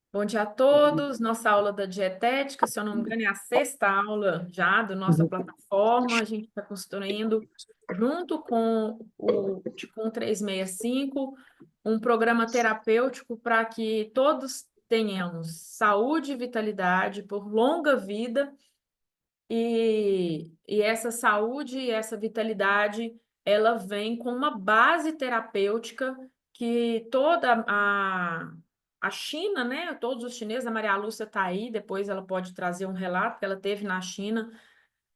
Bom dia a todos. Nossa aula da dietética, se eu não me engano, é a sexta aula já da nossa plataforma. A gente está construindo, junto com o Ticum 365, um programa terapêutico para que todos tenhamos saúde e vitalidade por longa vida. E essa saúde e essa vitalidade, ela vem com uma base terapêutica que toda a China, né? Todos os chineses, a Maria Lúcia está aí, depois ela pode trazer um relato que ela teve na China,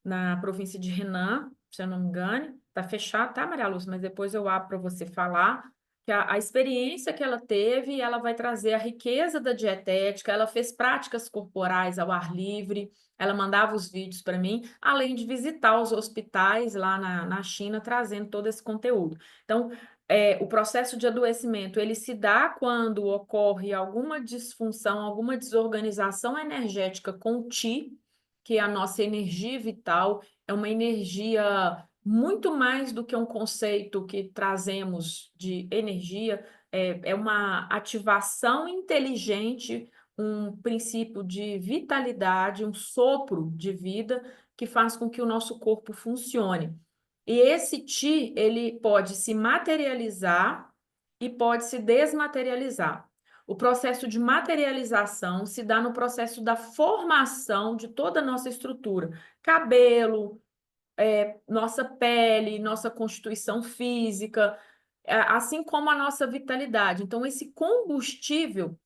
na província de Henan, se eu não me engano. Está fechado, tá, Maria Lúcia? Mas depois eu abro para você falar que a experiência que ela teve, ela vai trazer a riqueza da dietética, ela fez práticas corporais ao ar livre, ela mandava os vídeos para mim, além de visitar os hospitais lá na China, trazendo todo esse conteúdo. Então, o processo de adoecimento, ele se dá quando ocorre alguma disfunção, alguma desorganização energética com o Qi, que é a nossa energia vital, é uma energia muito mais do que um conceito que trazemos de energia, é uma ativação inteligente, um princípio de vitalidade, um sopro de vida que faz com que o nosso corpo funcione. E esse Ti, ele pode se materializar e pode se desmaterializar. O processo de materialização se dá no processo da formação de toda a nossa estrutura, cabelo, nossa pele, nossa constituição física, assim como a nossa vitalidade. Então, esse combustível,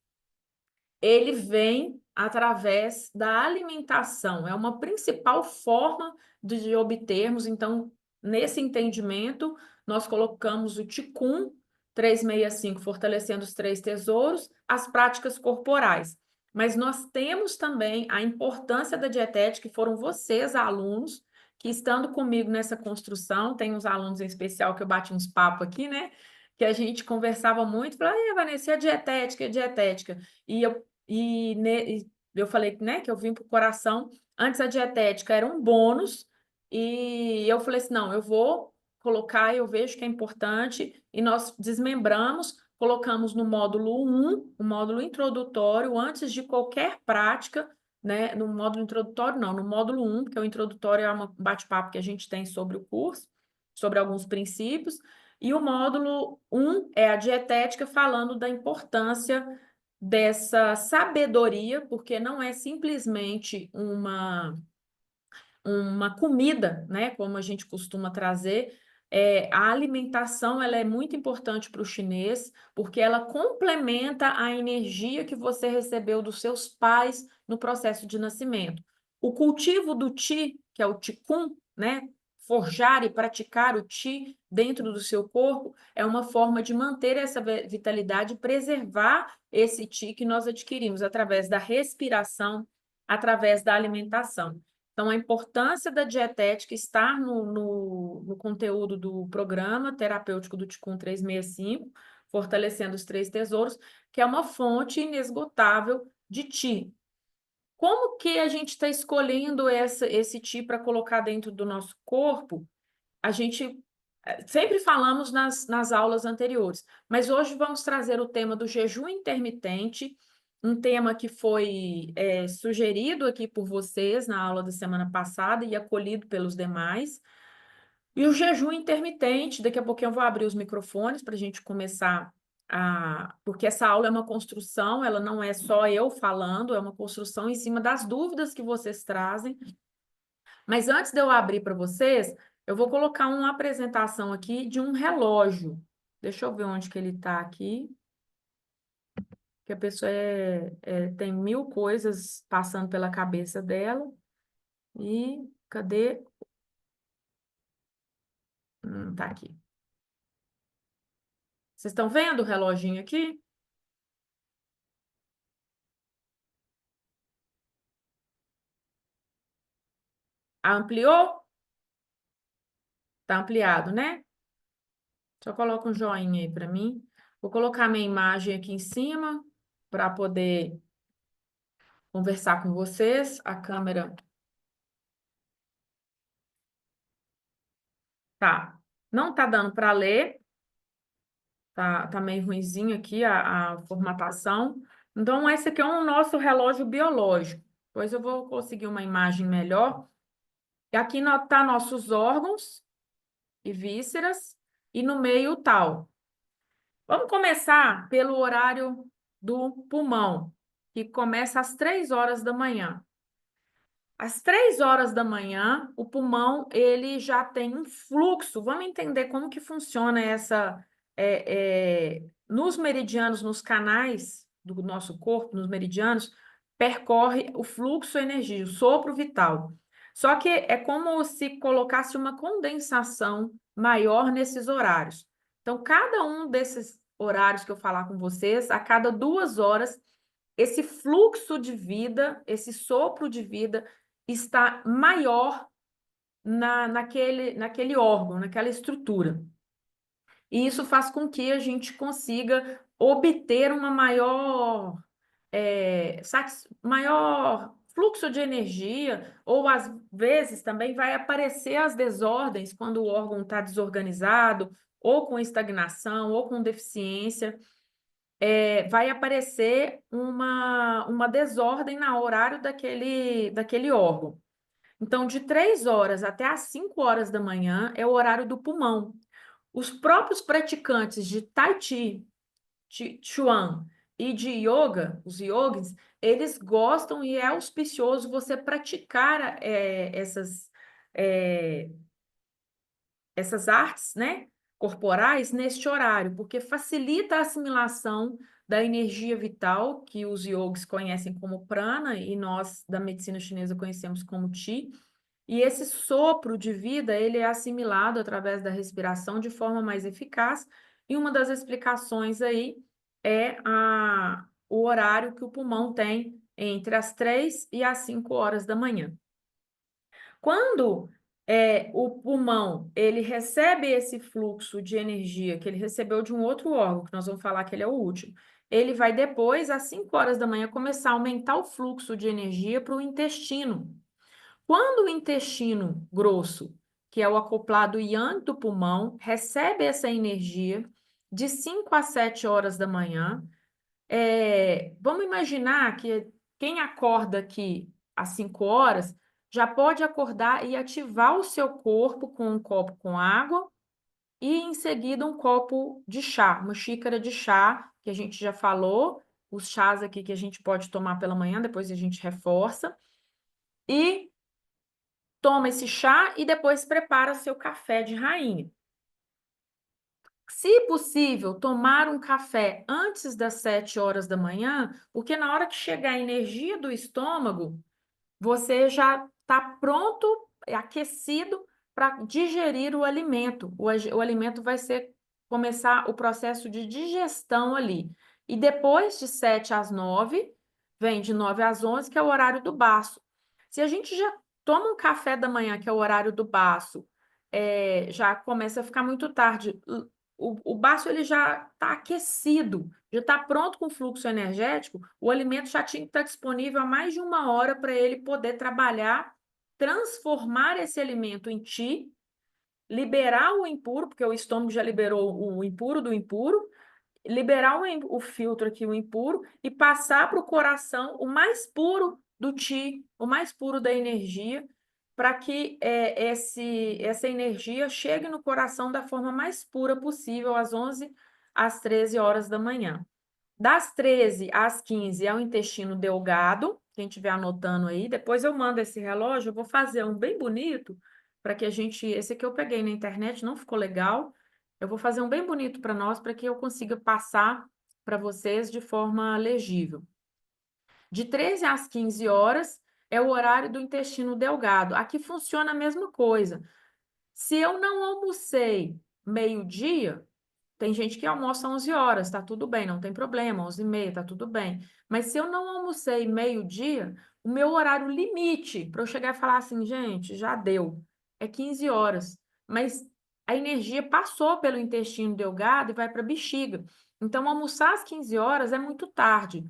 ele vem através da alimentação, é uma principal forma de obtermos. Então, nesse entendimento, nós colocamos o Ticum 365, fortalecendo os três tesouros, as práticas corporais. Mas nós temos também a importância da dietética, que foram vocês, alunos, que estando comigo nessa construção, tem uns alunos em especial que eu bati uns papos aqui, né? Que a gente conversava muito, falava, Vanessa, e a dietética, e a dietética? E eu falei, né, que eu vim para o coração. Antes a dietética era um bônus, e eu falei assim: não, eu vou colocar, eu vejo que é importante, e nós desmembramos, colocamos no módulo 1, o módulo introdutório, antes de qualquer prática, né? No módulo introdutório, não, no módulo 1, porque o introdutório é um bate-papo que a gente tem sobre o curso, sobre alguns princípios, e o módulo 1 é a dietética, falando da importância dessa sabedoria, porque não é simplesmente uma comida, né, como a gente costuma trazer. A alimentação, ela é muito importante para o chinês, porque ela complementa a energia que você recebeu dos seus pais no processo de nascimento. O cultivo do Qi, que é o Qigong, né, forjar e praticar o Qi dentro do seu corpo, é uma forma de manter essa vitalidade e preservar esse Qi que nós adquirimos através da respiração, através da alimentação. Então, a importância da dietética está no conteúdo do programa terapêutico do Ticum 365, fortalecendo os três tesouros, que é uma fonte inesgotável de Ti. Como que a gente está escolhendo esse Ti para colocar dentro do nosso corpo? A gente sempre falamos nas aulas anteriores, mas hoje vamos trazer o tema do jejum intermitente, um tema que foi sugerido aqui por vocês na aula da semana passada e acolhido pelos demais. E o jejum intermitente, daqui a pouquinho eu vou abrir os microfones para a gente começar porque essa aula é uma construção, ela não é só eu falando, é uma construção em cima das dúvidas que vocês trazem. Mas antes de eu abrir para vocês, eu vou colocar uma apresentação aqui de um relógio. Deixa eu ver onde que ele está aqui. Que a pessoa tem mil coisas passando pela cabeça dela. E cadê? Tá aqui. Vocês estão vendo o reloginho aqui? Ampliou? Tá ampliado, né? Só coloca um joinha aí para mim. Vou colocar minha imagem aqui em cima para poder conversar com vocês. A câmera tá. Não tá dando para ler. Tá meio ruinzinho aqui a formatação, Então, esse aqui é o nosso relógio biológico. Depois eu vou conseguir uma imagem melhor. E aqui está nossos órgãos e vísceras, e no meio o tal. Vamos começar pelo horário do pulmão, que começa às 3 horas da manhã. Às 3 horas da manhã, o pulmão ele já tem um fluxo. Vamos entender como que funciona nos meridianos, nos canais do nosso corpo, nos meridianos, percorre o fluxo energia, o sopro vital. Só que é como se colocasse uma condensação maior nesses horários. Então, cada um desses horários que eu falar com vocês, a cada 2 horas, esse fluxo de vida, esse sopro de vida está maior naquele órgão, naquela estrutura. E isso faz com que a gente consiga obter uma maior fluxo de energia, ou às vezes também vai aparecer as desordens quando o órgão está desorganizado, ou com estagnação, ou com deficiência. Vai aparecer uma desordem no horário daquele órgão. Então, de 3 horas até às 5 horas da manhã é o horário do pulmão. Os próprios praticantes de Tai Chi, Chuan e de Yoga, os yogis, eles gostam e é auspicioso você praticar é, essas artes, né, corporais neste horário, porque facilita a assimilação da energia vital, que os yogis conhecem como prana e nós da medicina chinesa conhecemos como Qi. E esse sopro de vida, ele é assimilado através da respiração de forma mais eficaz, e uma das explicações aí é o horário que o pulmão tem entre as 3 e as 5 horas da manhã. Quando o pulmão ele recebe esse fluxo de energia que ele recebeu de um outro órgão, que nós vamos falar que ele é o último, ele vai depois, às 5 horas da manhã, começar a aumentar o fluxo de energia para o intestino. Quando o intestino grosso, que é o acoplado yang do pulmão, recebe essa energia de 5 a 7 horas da manhã, vamos imaginar que quem acorda aqui às 5 horas já pode acordar e ativar o seu corpo com um copo com água e em seguida um copo de chá, uma xícara de chá, que a gente já falou, os chás aqui que a gente pode tomar pela manhã, depois a gente reforça, e toma esse chá e depois prepara seu café de rainha. Se possível, tomar um café antes das 7 horas da manhã, porque na hora que chegar a energia do estômago, você já está pronto, aquecido para digerir o alimento. O alimento vai começar o processo de digestão ali. E depois de 7 às 9, vem de 9 às 11, que é o horário do baço. Se a gente já toma um café da manhã, que é o horário do baço, já começa a ficar muito tarde. O baço ele já está aquecido, já está pronto com fluxo energético, o alimento já tinha que estar disponível há mais de 1 hora para ele poder trabalhar, transformar esse alimento em Qi, liberar o impuro, porque o estômago já liberou o impuro do impuro, liberar o filtro aqui, o impuro, e passar para o coração o mais puro do Qi, o mais puro da energia, para que essa energia chegue no coração da forma mais pura possível, às 11 às 13 horas da manhã. Das 13 às 15 é o intestino delgado, quem estiver anotando aí, depois eu mando esse relógio, eu vou fazer um bem bonito, para que a gente, esse aqui eu peguei na internet, não ficou legal, eu vou fazer um bem bonito para nós, para que eu consiga passar para vocês de forma legível. De 13 às 15 horas é o horário do intestino delgado. Aqui funciona a mesma coisa. Se eu não almocei meio-dia, tem gente que almoça 11 horas, tá tudo bem, não tem problema, 11h30, tá tudo bem. Mas se eu não almocei meio-dia, o meu horário limite para eu chegar e falar assim, gente, já deu, é 15 horas. Mas a energia passou pelo intestino delgado e vai para a bexiga. Então, almoçar às 15 horas é muito tarde.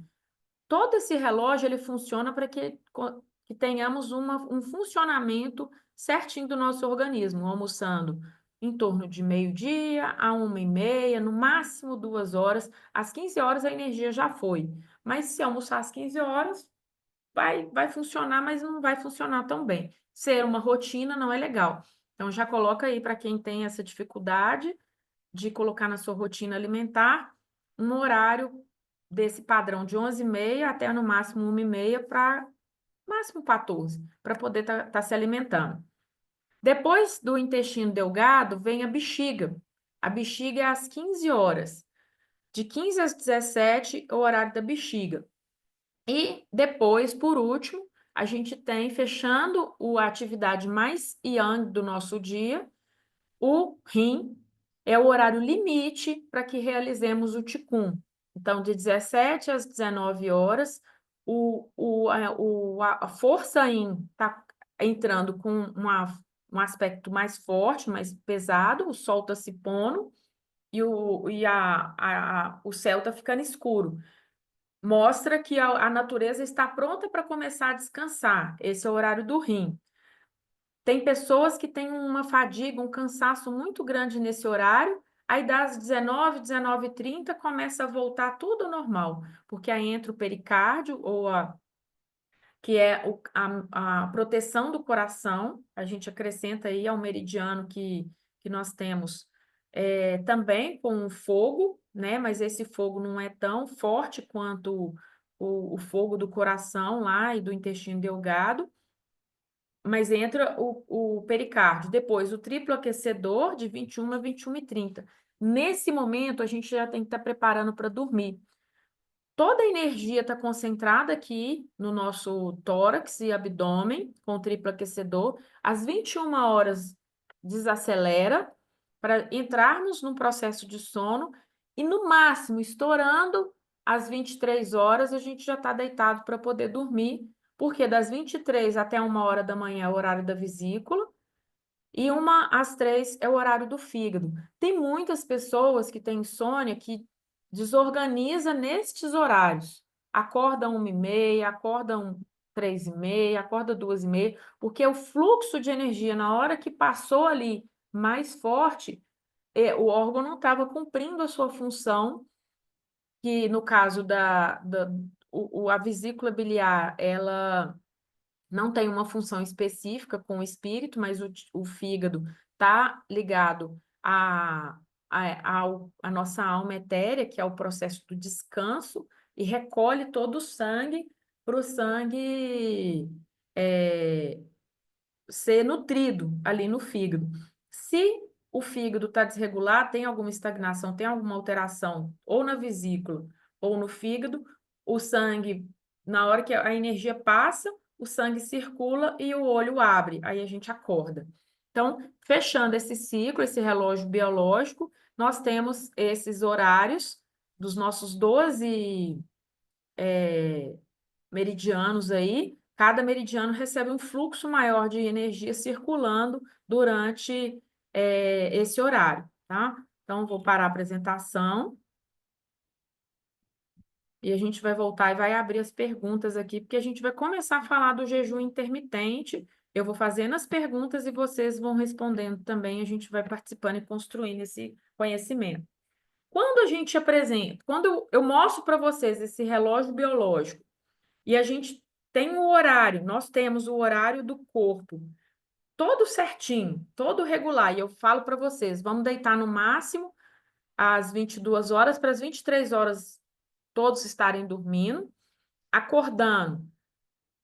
Todo esse relógio ele funciona para que tenhamos um funcionamento certinho do nosso organismo, almoçando em torno de meio-dia a 1h30, no máximo 2 horas. Às 15 horas a energia já foi. Mas se almoçar às 15 horas, vai funcionar, mas não vai funcionar tão bem. Ser uma rotina não é legal. Então, já coloca aí para quem tem essa dificuldade de colocar na sua rotina alimentar um horário desse padrão de 11h30 até no máximo 1h30 para máximo 14, para poder estar se alimentando. Depois do intestino delgado, vem a bexiga. A bexiga é às 15 horas. De 15 às 17, é o horário da bexiga. E depois, por último, a gente tem, fechando a atividade mais yang do nosso dia, o rim. É o horário limite para que realizemos o Qigong. Então, de 17 às 19 horas, a força Yin está entrando com um aspecto mais forte, mais pesado, o sol está se pondo o céu está ficando escuro. Mostra que a natureza está pronta para começar a descansar. Esse é o horário do rim. Tem pessoas que têm uma fadiga, um cansaço muito grande nesse horário, aí das 19, 19h30 começa a voltar tudo ao normal, porque aí entra o pericárdio, que é a proteção do coração, a gente acrescenta aí ao meridiano que nós temos também com o fogo, né? Mas esse fogo não é tão forte quanto o fogo do coração lá e do intestino delgado, mas entra o pericárdio. Depois, o triplo aquecedor de 21 a 21h30. Nesse momento, a gente já tem que estar preparando para dormir. Toda a energia está concentrada aqui no nosso tórax e abdômen, com o triplo aquecedor. Às 21 horas, desacelera para entrarmos num processo de sono e, no máximo, estourando às 23 horas, a gente já está deitado para poder dormir, porque das 23 até 1h da manhã é o horário da vesícula e 1 às 3 é o horário do fígado. Tem muitas pessoas que têm insônia que desorganiza nestes horários. Acorda 1h30, acorda 3h30, acorda 2h30, porque o fluxo de energia, na hora que passou ali mais forte, o órgão não estava cumprindo a sua função, que no caso a vesícula biliar, ela não tem uma função específica com o espírito, mas o fígado está ligado à nossa alma etérea, que é o processo do descanso, e recolhe todo o sangue para o sangue é, ser nutrido ali no fígado. Se o fígado está desregulado, tem alguma estagnação, tem alguma alteração, ou na vesícula ou no fígado, o sangue, na hora que a energia passa, o sangue circula e o olho abre, aí a gente acorda. Então, fechando esse ciclo, esse relógio biológico, nós temos esses horários dos nossos 12 meridianos aí, cada meridiano recebe um fluxo maior de energia circulando durante esse horário, tá? Então, vou parar a apresentação e a gente vai voltar e vai abrir as perguntas aqui, porque a gente vai começar a falar do jejum intermitente. Eu vou fazendo as perguntas e vocês vão respondendo também, a gente vai participando e construindo esse conhecimento. Quando a gente apresenta, quando eu mostro para vocês esse relógio biológico, e a gente tem o horário, nós temos o horário do corpo, todo certinho, todo regular. E eu falo para vocês, vamos deitar no máximo às 22 horas, para as 23 horas todos estarem dormindo, acordando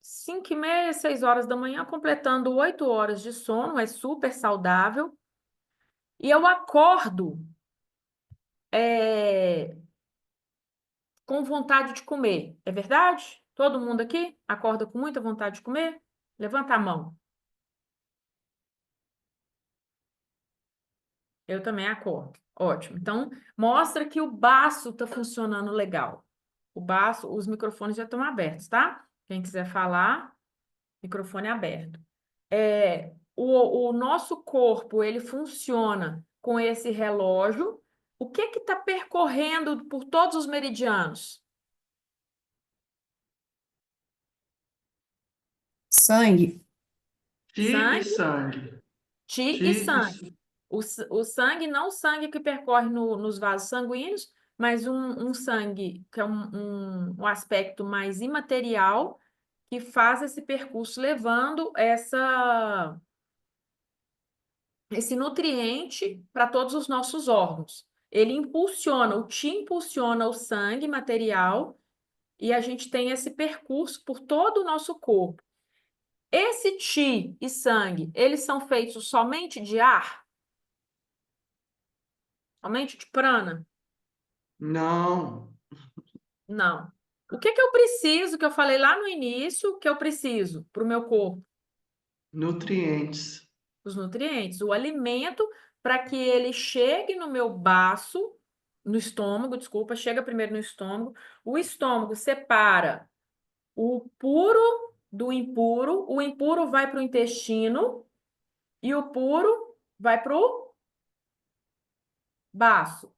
5h30, 6 horas da manhã, completando 8 horas de sono, é super saudável. E eu acordo é, com vontade de comer, é verdade? Todo mundo aqui acorda com muita vontade de comer? Levanta a mão. Eu também acordo. Ótimo. Então, mostra que o baço está funcionando legal. O baço, os microfones já estão abertos, tá? Quem quiser falar, microfone aberto. O nosso corpo, ele funciona com esse relógio. O que está percorrendo por todos os meridianos? Sangue. Qi e Sangue, sangue. chi Qi e e sangue. O sangue, não o sangue que percorre nos vasos sanguíneos, mas um sangue que é um aspecto mais imaterial que faz esse percurso levando esse nutriente para todos os nossos órgãos. Ele impulsiona, o Ti impulsiona o sangue material e a gente tem esse percurso por todo o nosso corpo. Esse Ti e sangue, eles são feitos somente de ar? Somente de prana? Não, Não. O que que eu preciso, que eu falei lá no início, que eu preciso para o meu corpo? nutrientes. Os nutrientes, o alimento para que ele chegue no meu baço, no estômago, desculpa, chega primeiro no estômago. O estômago separa o puro do impuro, o impuro vai para o intestino e o puro vai para o baço.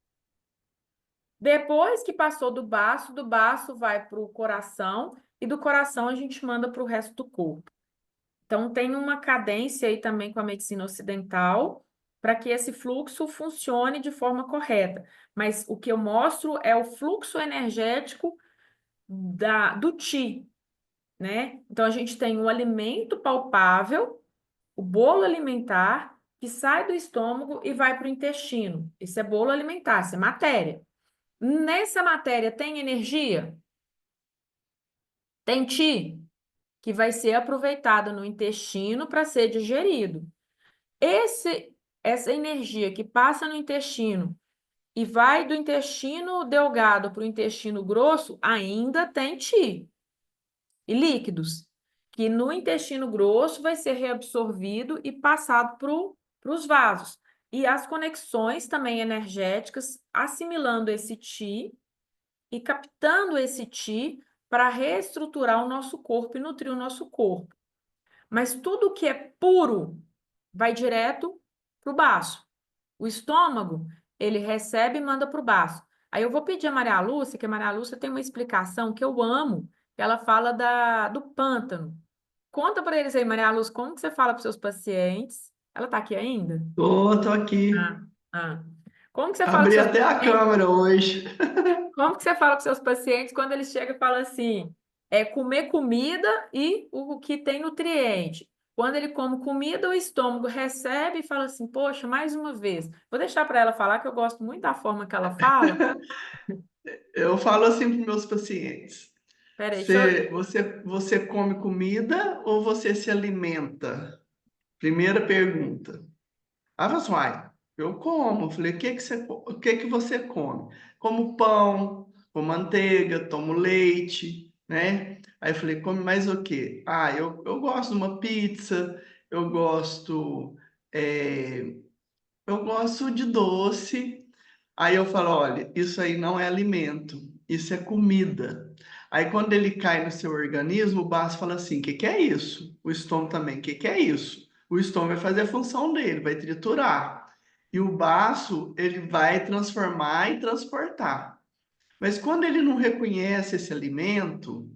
Depois que passou do baço vai para o coração e do coração a gente manda para o resto do corpo. Então, tem uma cadência aí também com a medicina ocidental para que esse fluxo funcione de forma correta. Mas o que eu mostro é o fluxo energético do Ti, né? Então, a gente tem um alimento palpável, o bolo alimentar, que sai do estômago e vai para o intestino. Isso é bolo alimentar, isso é matéria. Nessa matéria tem energia? Tem Ti, que vai ser aproveitado no intestino para ser digerido. Essa energia que passa no intestino e vai do intestino delgado para o intestino grosso ainda tem Ti e líquidos, que no intestino grosso vai ser reabsorvido e passado para os vasos. E as conexões também energéticas, assimilando esse Ti e captando esse Ti para reestruturar o nosso corpo e nutrir o nosso corpo. Mas tudo que é puro vai direto para o baço. O estômago, ele recebe e manda para o baço. Aí eu vou pedir a Maria Lúcia, que a Maria Lúcia tem uma explicação que eu amo, que ela fala do pântano. Conta para eles aí, Maria Lúcia, como que você fala para os seus pacientes? Ela está aqui ainda? Tô aqui. Ah, ah. Como que você fala para os Abri seus até a pacientes? câmera hoje. Como que você fala para os seus pacientes quando eles chegam e falam assim, é comer comida e o que tem nutriente? Quando ele come comida, o estômago recebe e fala assim, poxa, mais uma vez. Vou deixar para ela falar, que eu gosto muito da forma que ela fala. Eu falo assim para meus pacientes: Peraí, você come comida ou você se alimenta? Primeira pergunta. Aí eu falo assim, uai, eu como. Eu falei, o que que você come? Como pão, com manteiga, tomo leite, né? Aí eu falei, come mais o quê? Ah, eu gosto de uma pizza, eu gosto, é, eu gosto de doce. Aí eu falo, olha, isso aí não é alimento, isso é comida. Aí quando ele cai no seu organismo, o baço fala assim, o que que é isso? O estômago também, o que que é isso? O estômago vai fazer a função dele, vai triturar. E o baço, ele vai transformar e transportar. Mas quando ele não reconhece esse alimento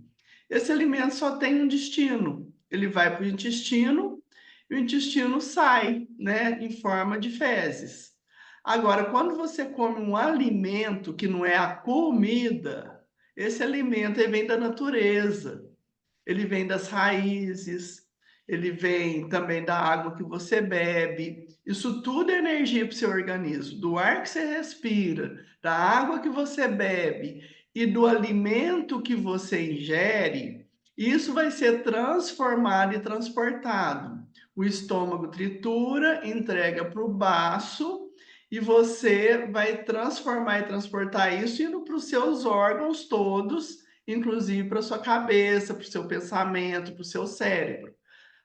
só tem um destino. Ele vai para o intestino e o intestino sai, né, em forma de fezes. Agora, quando você come um alimento que não é a comida, esse alimento ele vem da natureza, ele vem das raízes, ele vem também da água que você bebe. Isso tudo é energia para o seu organismo, do ar que você respira, da água que você bebe e do alimento que você ingere. Isso vai ser transformado e transportado. O estômago tritura, entrega para o baço e você vai transformar e transportar isso indo para os seus órgãos todos, inclusive para sua cabeça, para o seu pensamento, para o seu cérebro.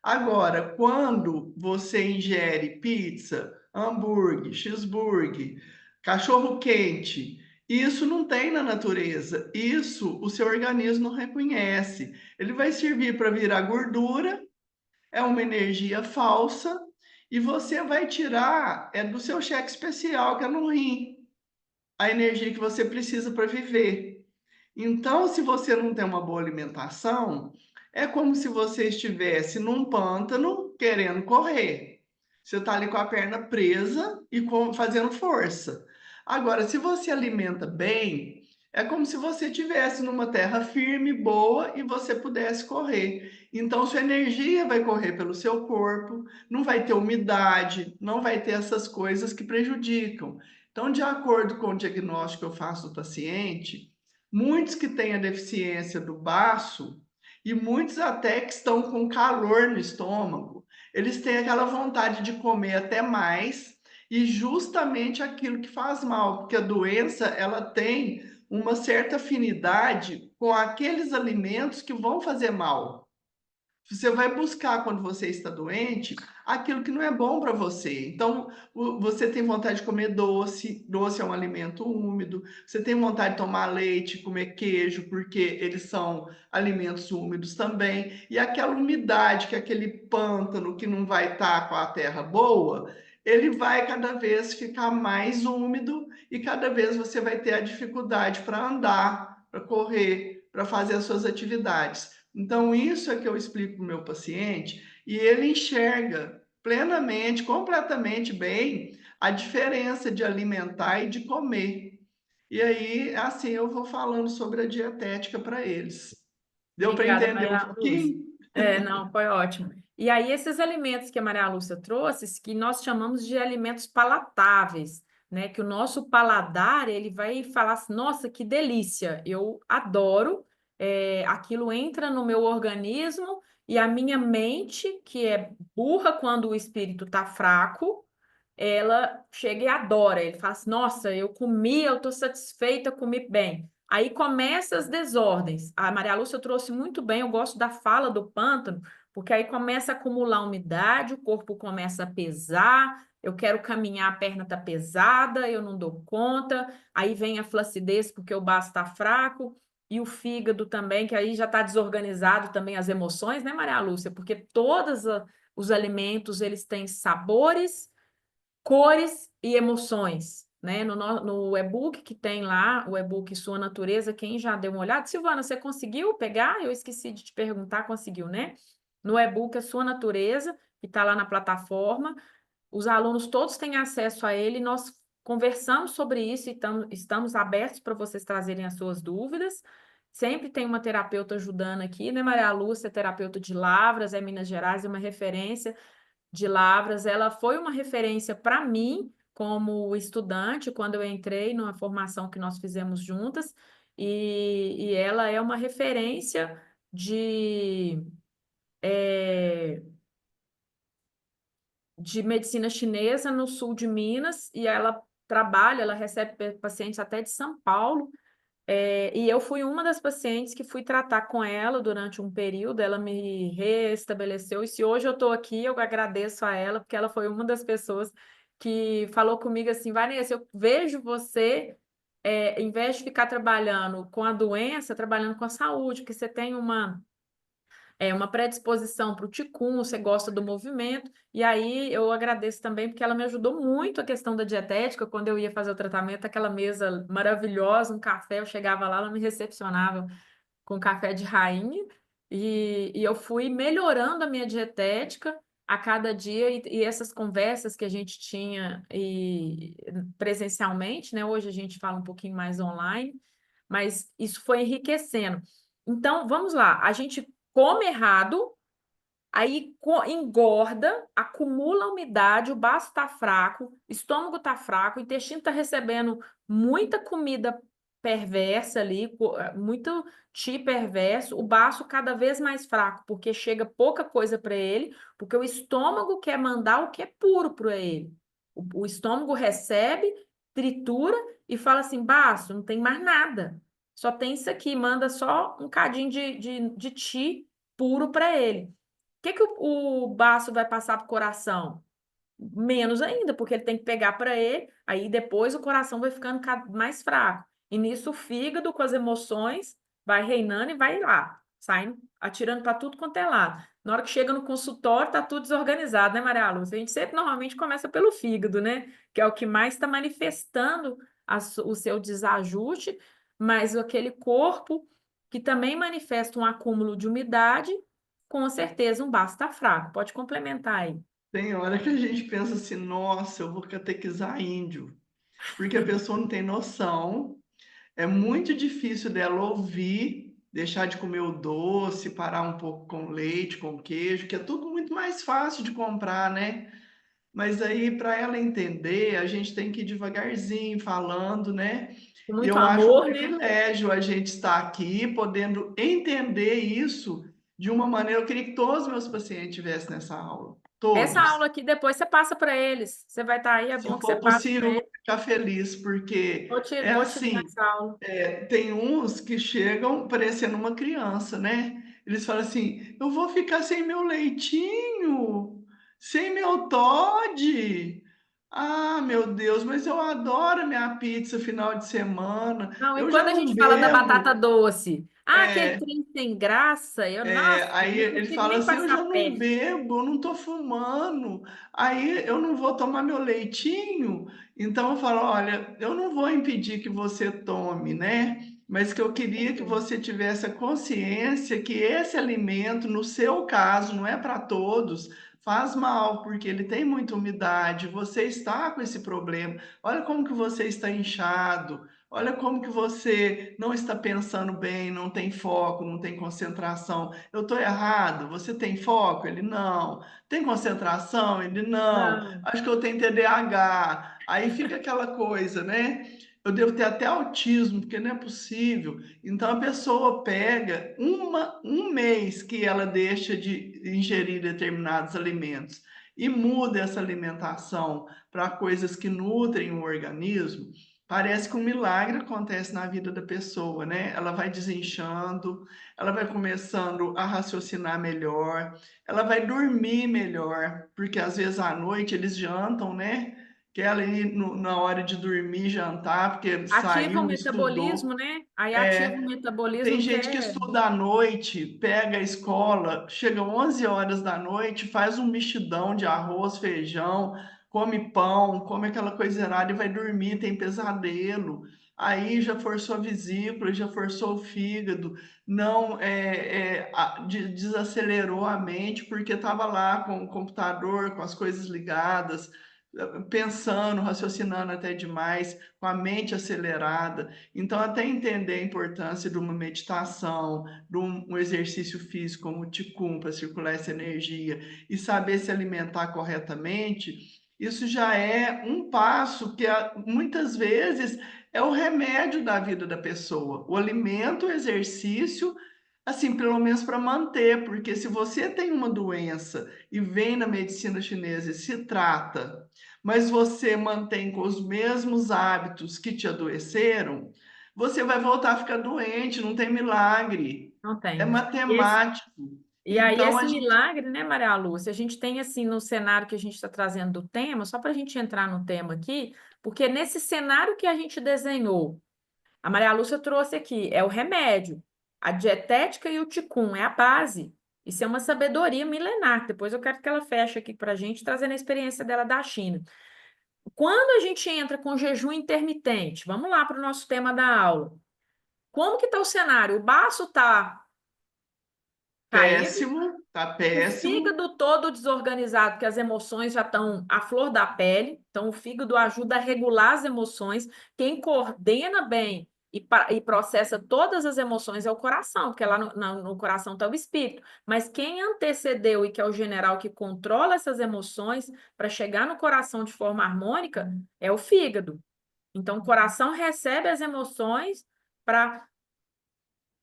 Agora, quando você ingere pizza, hambúrguer, cheeseburger, cachorro quente, isso não tem na natureza. Isso o seu organismo não reconhece. Ele vai servir para virar gordura, é uma energia falsa, e você vai tirar do seu cheque especial, que é no rim, a energia que você precisa para viver. Então, se você não tem uma boa alimentação, é como se você estivesse num pântano querendo correr. Você está ali com a perna presa e fazendo força. Agora, se você alimenta bem, é como se você estivesse numa terra firme, boa, e você pudesse correr. Então, sua energia vai correr pelo seu corpo, não vai ter umidade, não vai ter essas coisas que prejudicam. Então, de acordo com o diagnóstico que eu faço do paciente, muitos que têm a deficiência do baço, e muitos até que estão com calor no estômago, eles têm aquela vontade de comer até mais, e justamente aquilo que faz mal, porque a doença ela tem uma certa afinidade com aqueles alimentos que vão fazer mal. Você vai buscar, quando você está doente, aquilo que não é bom para você. Então, você tem vontade de comer doce, doce é um alimento úmido. Você tem vontade de tomar leite, comer queijo, porque eles são alimentos úmidos também. E aquela umidade, que é aquele pântano que não vai estar com a terra boa, ele vai cada vez ficar mais úmido e cada vez você vai ter a dificuldade para andar, para correr, para fazer as suas atividades. Então, isso é que eu explico para o meu paciente e ele enxerga plenamente, completamente bem a diferença de alimentar e de comer. E aí, assim, eu vou falando sobre a dietética para eles. Deu para Obrigada, entender um Maria Lúcia. pouquinho? É, não, foi ótimo. E aí, esses alimentos que a Maria Lúcia trouxe, que nós chamamos de alimentos palatáveis, né? Que o nosso paladar, ele vai falar assim, nossa, que delícia, eu adoro, aquilo entra no meu organismo e a minha mente, que é burra quando o espírito está fraco, ela chega e adora. Ele fala assim, nossa, eu comi, eu estou satisfeita, comi bem. Aí começa as desordens. A Maria Lúcia trouxe muito bem, eu gosto da fala do pântano, porque aí começa a acumular umidade, o corpo começa a pesar, eu quero caminhar, a perna está pesada, eu não dou conta, aí vem a flacidez, porque o baço está fraco, e o fígado também, que aí já está desorganizado também as emoções, né, Maria Lúcia? Porque todos os alimentos, eles têm sabores, cores e emoções, né? No e-book que tem lá, o e-book Sua Natureza, quem já deu uma olhada? Silvana, você conseguiu pegar? Eu esqueci de te perguntar, conseguiu, né? No e-book A Sua Natureza, que está lá na plataforma, os alunos todos têm acesso a ele, nós conversamos sobre isso e estamos abertos para vocês trazerem as suas dúvidas. Sempre tem uma terapeuta ajudando aqui, né? Maria Lúcia, terapeuta de Lavras, é Minas Gerais, é uma referência de Lavras, ela foi uma referência para mim como estudante quando eu entrei numa formação que nós fizemos juntas, e ela é uma referência é, de medicina chinesa no sul de Minas, e ela trabalha, ela recebe pacientes até de São Paulo, e eu fui uma das pacientes que fui tratar com ela durante um período, ela me restabeleceu, e se hoje eu estou aqui, eu agradeço a ela, porque ela foi uma das pessoas que falou comigo assim, Vanessa, eu vejo você, em vez de ficar trabalhando com a doença, trabalhando com a saúde, porque você tem uma predisposição para o ticum, você gosta do movimento, e aí eu agradeço também porque ela me ajudou muito a questão da dietética, quando eu ia fazer o tratamento, aquela mesa maravilhosa, um café, eu chegava lá, ela me recepcionava com café de rainha, e eu fui melhorando a minha dietética a cada dia, e essas conversas que a gente tinha presencialmente, né? Hoje a gente fala um pouquinho mais online, mas isso foi enriquecendo. Então, vamos lá, a gente come errado, aí engorda, acumula umidade, o baço está fraco, o estômago está fraco, o intestino está recebendo muita comida perversa ali, muito ti perverso, o baço cada vez mais fraco, porque chega pouca coisa para ele, porque o estômago quer mandar o que é puro para ele. O estômago recebe, tritura e fala assim, baço, não tem mais nada. Só tem isso aqui, manda só um cadinho de ti puro para ele. Que o baço vai passar para o coração? Menos ainda, porque ele tem que pegar para ele, aí depois o coração vai ficando mais fraco. E nisso o fígado, com as emoções, vai reinando e vai lá, saindo, atirando para tudo quanto é lado. Na hora que chega no consultório, tá tudo desorganizado, né, Maria Lúcia? A gente sempre normalmente começa pelo fígado, né? Que é o que mais está manifestando o seu desajuste, mas aquele corpo que também manifesta um acúmulo de umidade, com certeza um baço está fraco. Pode complementar aí. Tem hora que a gente pensa assim, nossa, eu vou catequizar índio, porque a pessoa não tem noção. É muito difícil dela ouvir, deixar de comer o doce, parar um pouco com leite, com queijo, que é tudo muito mais fácil de comprar, né? Mas aí, para ela entender, a gente tem que ir devagarzinho, falando, né? Com E muito eu acho um amor, né? privilégio a gente estar aqui, podendo entender isso de uma maneira. Eu queria que todos os meus pacientes estivessem nessa aula, Essa aula todos. aqui depois você passa para eles. Você vai estar aí, é Se bom que você for passe para possível, eu vou eles. ficar feliz, porque é Vou te dar assim. essa aula. Tem uns que chegam parecendo uma criança, né? Eles falam assim: eu vou ficar sem meu leitinho, sem meu Toddy. Ah, meu Deus, mas eu adoro minha pizza final de semana. Não, e Eu quando já a não gente fala da batata bebo. doce, aquele É, trem sem graça, nossa, eu Aí não ele consigo fala nem assim: eu passar já não perto. bebo, eu não estou fumando, aí eu não vou tomar meu leitinho. Então eu falo: olha, eu não vou impedir que você tome, né? Mas que eu queria que você tivesse a consciência que esse alimento, no seu caso, não é para todos, faz mal, porque ele tem muita umidade, você está com esse problema. Olha como que você está inchado. Olha como que você não está pensando bem, não tem foco, não tem concentração. Eu estou errado? Você tem foco? Ele não. Tem concentração? Ele não. Não, Acho que eu tenho TDAH. Aí fica aquela coisa, né? Eu devo ter até autismo, porque não é possível. Então a pessoa pega um mês que ela deixa de ingerir determinados alimentos e muda essa alimentação para coisas que nutrem o organismo. Parece que um milagre acontece na vida da pessoa, né? Ela vai desinchando, ela vai começando a raciocinar melhor, ela vai dormir melhor, porque às vezes à noite eles jantam, né? Quer ali na hora de dormir jantar, porque ativa o saiu, metabolismo, estudou. né? Aí ativa o Tem metabolismo que gente que é. estuda à noite, pega a escola, chega 11 horas da noite, faz um mexidão de arroz, feijão, come pão, come aquela coisa errada e vai dormir, tem pesadelo. Aí já forçou a vesícula, já forçou o fígado, não desacelerou a mente porque estava lá com o computador, com as coisas ligadas, pensando, raciocinando até demais, com a mente acelerada. Então, até entender a importância de uma meditação, de um exercício físico como o Qigong para circular essa energia e saber se alimentar corretamente, isso já é um passo que muitas vezes é o remédio da vida da pessoa. O alimento, o exercício, assim, pelo menos para manter, porque se você tem uma doença e vem na medicina chinesa e se trata, mas você mantém com os mesmos hábitos que te adoeceram, você vai voltar a ficar doente, não tem milagre. Não É tem. E, matemático. e aí, Então esse a gente milagre, né, Maria Lúcia? A gente tem, assim, no cenário que a gente está trazendo do tema, só para a gente entrar no tema aqui, porque nesse cenário que a gente desenhou, a Maria Lúcia trouxe aqui, é o remédio, a dietética e o Qigong, é a base. Isso é uma sabedoria milenar. Depois eu quero que ela feche aqui para a gente, trazendo a experiência dela da China. Quando a gente entra com jejum intermitente, vamos lá para o nosso tema da aula. Como que está o cenário? O baço está caído, péssimo, tá o péssimo. fígado todo desorganizado, porque as emoções já estão à flor da pele. Então, o fígado ajuda a regular as emoções. Quem coordena bem e processa todas as emoções é o coração, porque lá no coração está o espírito. Mas quem antecedeu e que é o general que controla essas emoções para chegar no coração de forma harmônica é o fígado. Então, o coração recebe as emoções para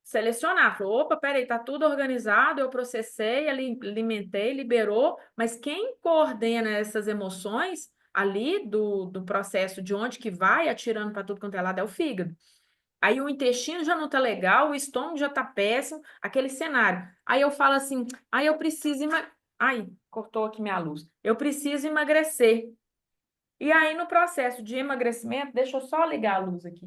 selecionar. Falou, opa, peraí, tá tudo organizado, eu processei, alimentei, liberou, mas quem coordena essas emoções ali do processo de onde que vai, atirando para tudo quanto é lado, é o fígado. Aí o intestino já não tá legal, o estômago já tá péssimo, aquele cenário. Aí eu falo assim, aí eu preciso Ai, cortou aqui minha luz. Eu preciso emagrecer. E aí, no processo de emagrecimento, deixa eu só ligar a luz aqui.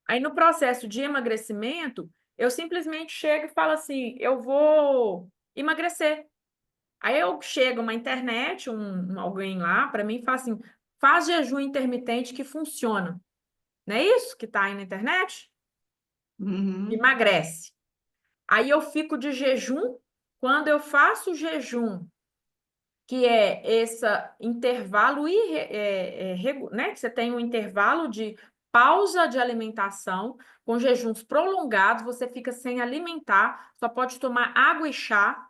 Aí, no processo de emagrecimento, eu simplesmente chego e falo assim: eu vou emagrecer. Aí eu chego uma internet, alguém lá, para mim, e fala assim: faz jejum intermitente que funciona. Não é isso que está aí na internet? Uhum. Emagrece. Aí eu fico de jejum. Quando eu faço o jejum, que é esse intervalo, né? Que você tem um intervalo de pausa de alimentação, com jejuns prolongados, você fica sem alimentar, só pode tomar água e chá,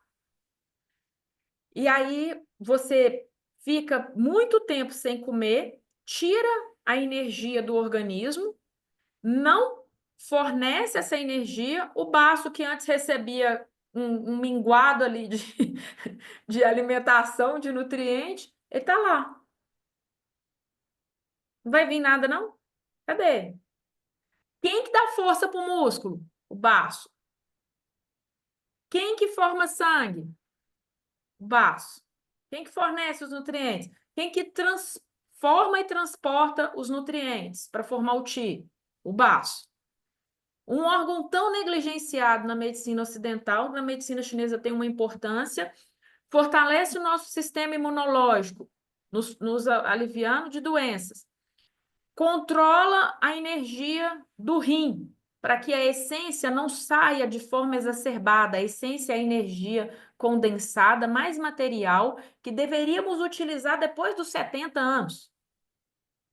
e aí você fica muito tempo sem comer, tira a energia do organismo, não fornece essa energia, o baço que antes recebia um minguado ali de alimentação, de nutriente, ele tá lá. Não vai vir nada, não? Cadê? Quem que dá força pro músculo? O baço. Quem que forma sangue? O baço. Quem que fornece os nutrientes? Quem que transforma e transporta os nutrientes para formar o ti? O baço. Um órgão tão negligenciado na medicina ocidental, na medicina chinesa tem uma importância, fortalece o nosso sistema imunológico, nos aliviando de doenças. Controla a energia do rim, para que a essência não saia de forma exacerbada. A essência é a energia condensada, mais material, que deveríamos utilizar depois dos 70 anos.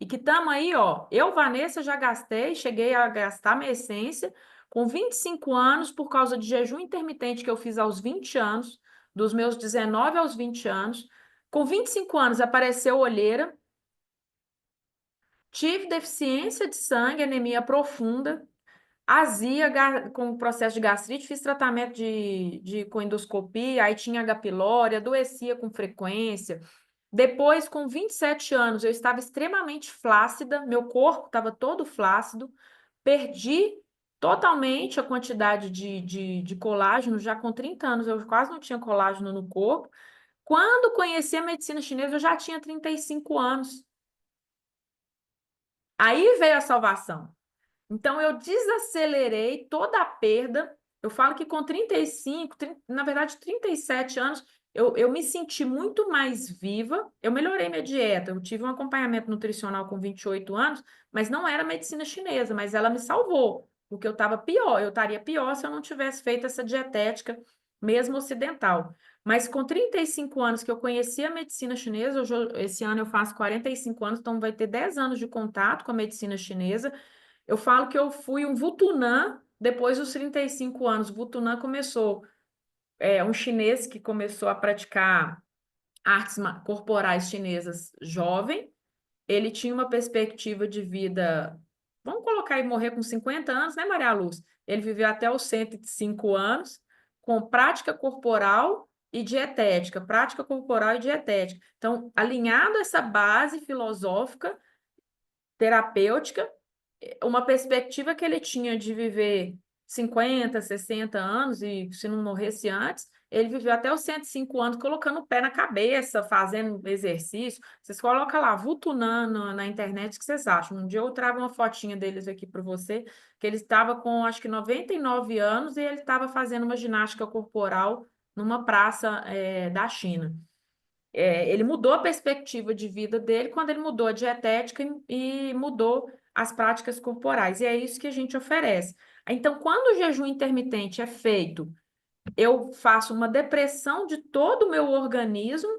E que estamos aí, ó. Eu, Vanessa, já gastei, cheguei a gastar minha essência com 25 anos, por causa de jejum intermitente que eu fiz aos 20 anos, dos meus 19 aos 20 anos. Com 25 anos apareceu olheira, tive deficiência de sangue, anemia profunda, azia com processo de gastrite, fiz tratamento com endoscopia, aí tinha H. pylori, adoecia com frequência. Depois, com 27 anos, eu estava extremamente flácida, meu corpo estava todo flácido, perdi totalmente a quantidade de colágeno, já com 30 anos eu quase não tinha colágeno no corpo. Quando conheci a medicina chinesa, eu já tinha 35 anos. Aí veio a salvação. Então, eu desacelerei toda a perda. Eu falo que com 35, na verdade, 37 anos, eu me senti muito mais viva. Eu melhorei minha dieta. Eu tive um acompanhamento nutricional com 28 anos, mas não era medicina chinesa, mas ela me salvou, porque eu estava pior. Eu estaria pior se eu não tivesse feito essa dietética, mesmo ocidental. Mas com 35 anos que eu conheci a medicina chinesa, esse ano eu faço 45 anos, então vai ter 10 anos de contato com a medicina chinesa. Eu falo que eu fui um Vutunã depois dos 35 anos. Vutunã começou, um chinês que começou a praticar artes corporais chinesas jovem. Ele tinha uma perspectiva de vida, vamos colocar aí, morrer com 50 anos, né, Maria Luz? Ele viveu até os 105 anos, com prática corporal e dietética, prática corporal e dietética. Então, alinhado a essa base filosófica, terapêutica, uma perspectiva que ele tinha de viver 50, 60 anos e se não morresse antes, ele viveu até os 105 anos colocando o pé na cabeça, fazendo exercício. Vocês colocam lá, Vutunã na internet, o que vocês acham? Um dia eu trago uma fotinha deles aqui para você, que ele estava com, acho que 99 anos e ele estava fazendo uma ginástica corporal numa praça, da China. Ele mudou a perspectiva de vida dele quando ele mudou a dietética e mudou as práticas corporais. E é isso que a gente oferece. Então, quando o jejum intermitente é feito, eu faço uma depressão de todo o meu organismo,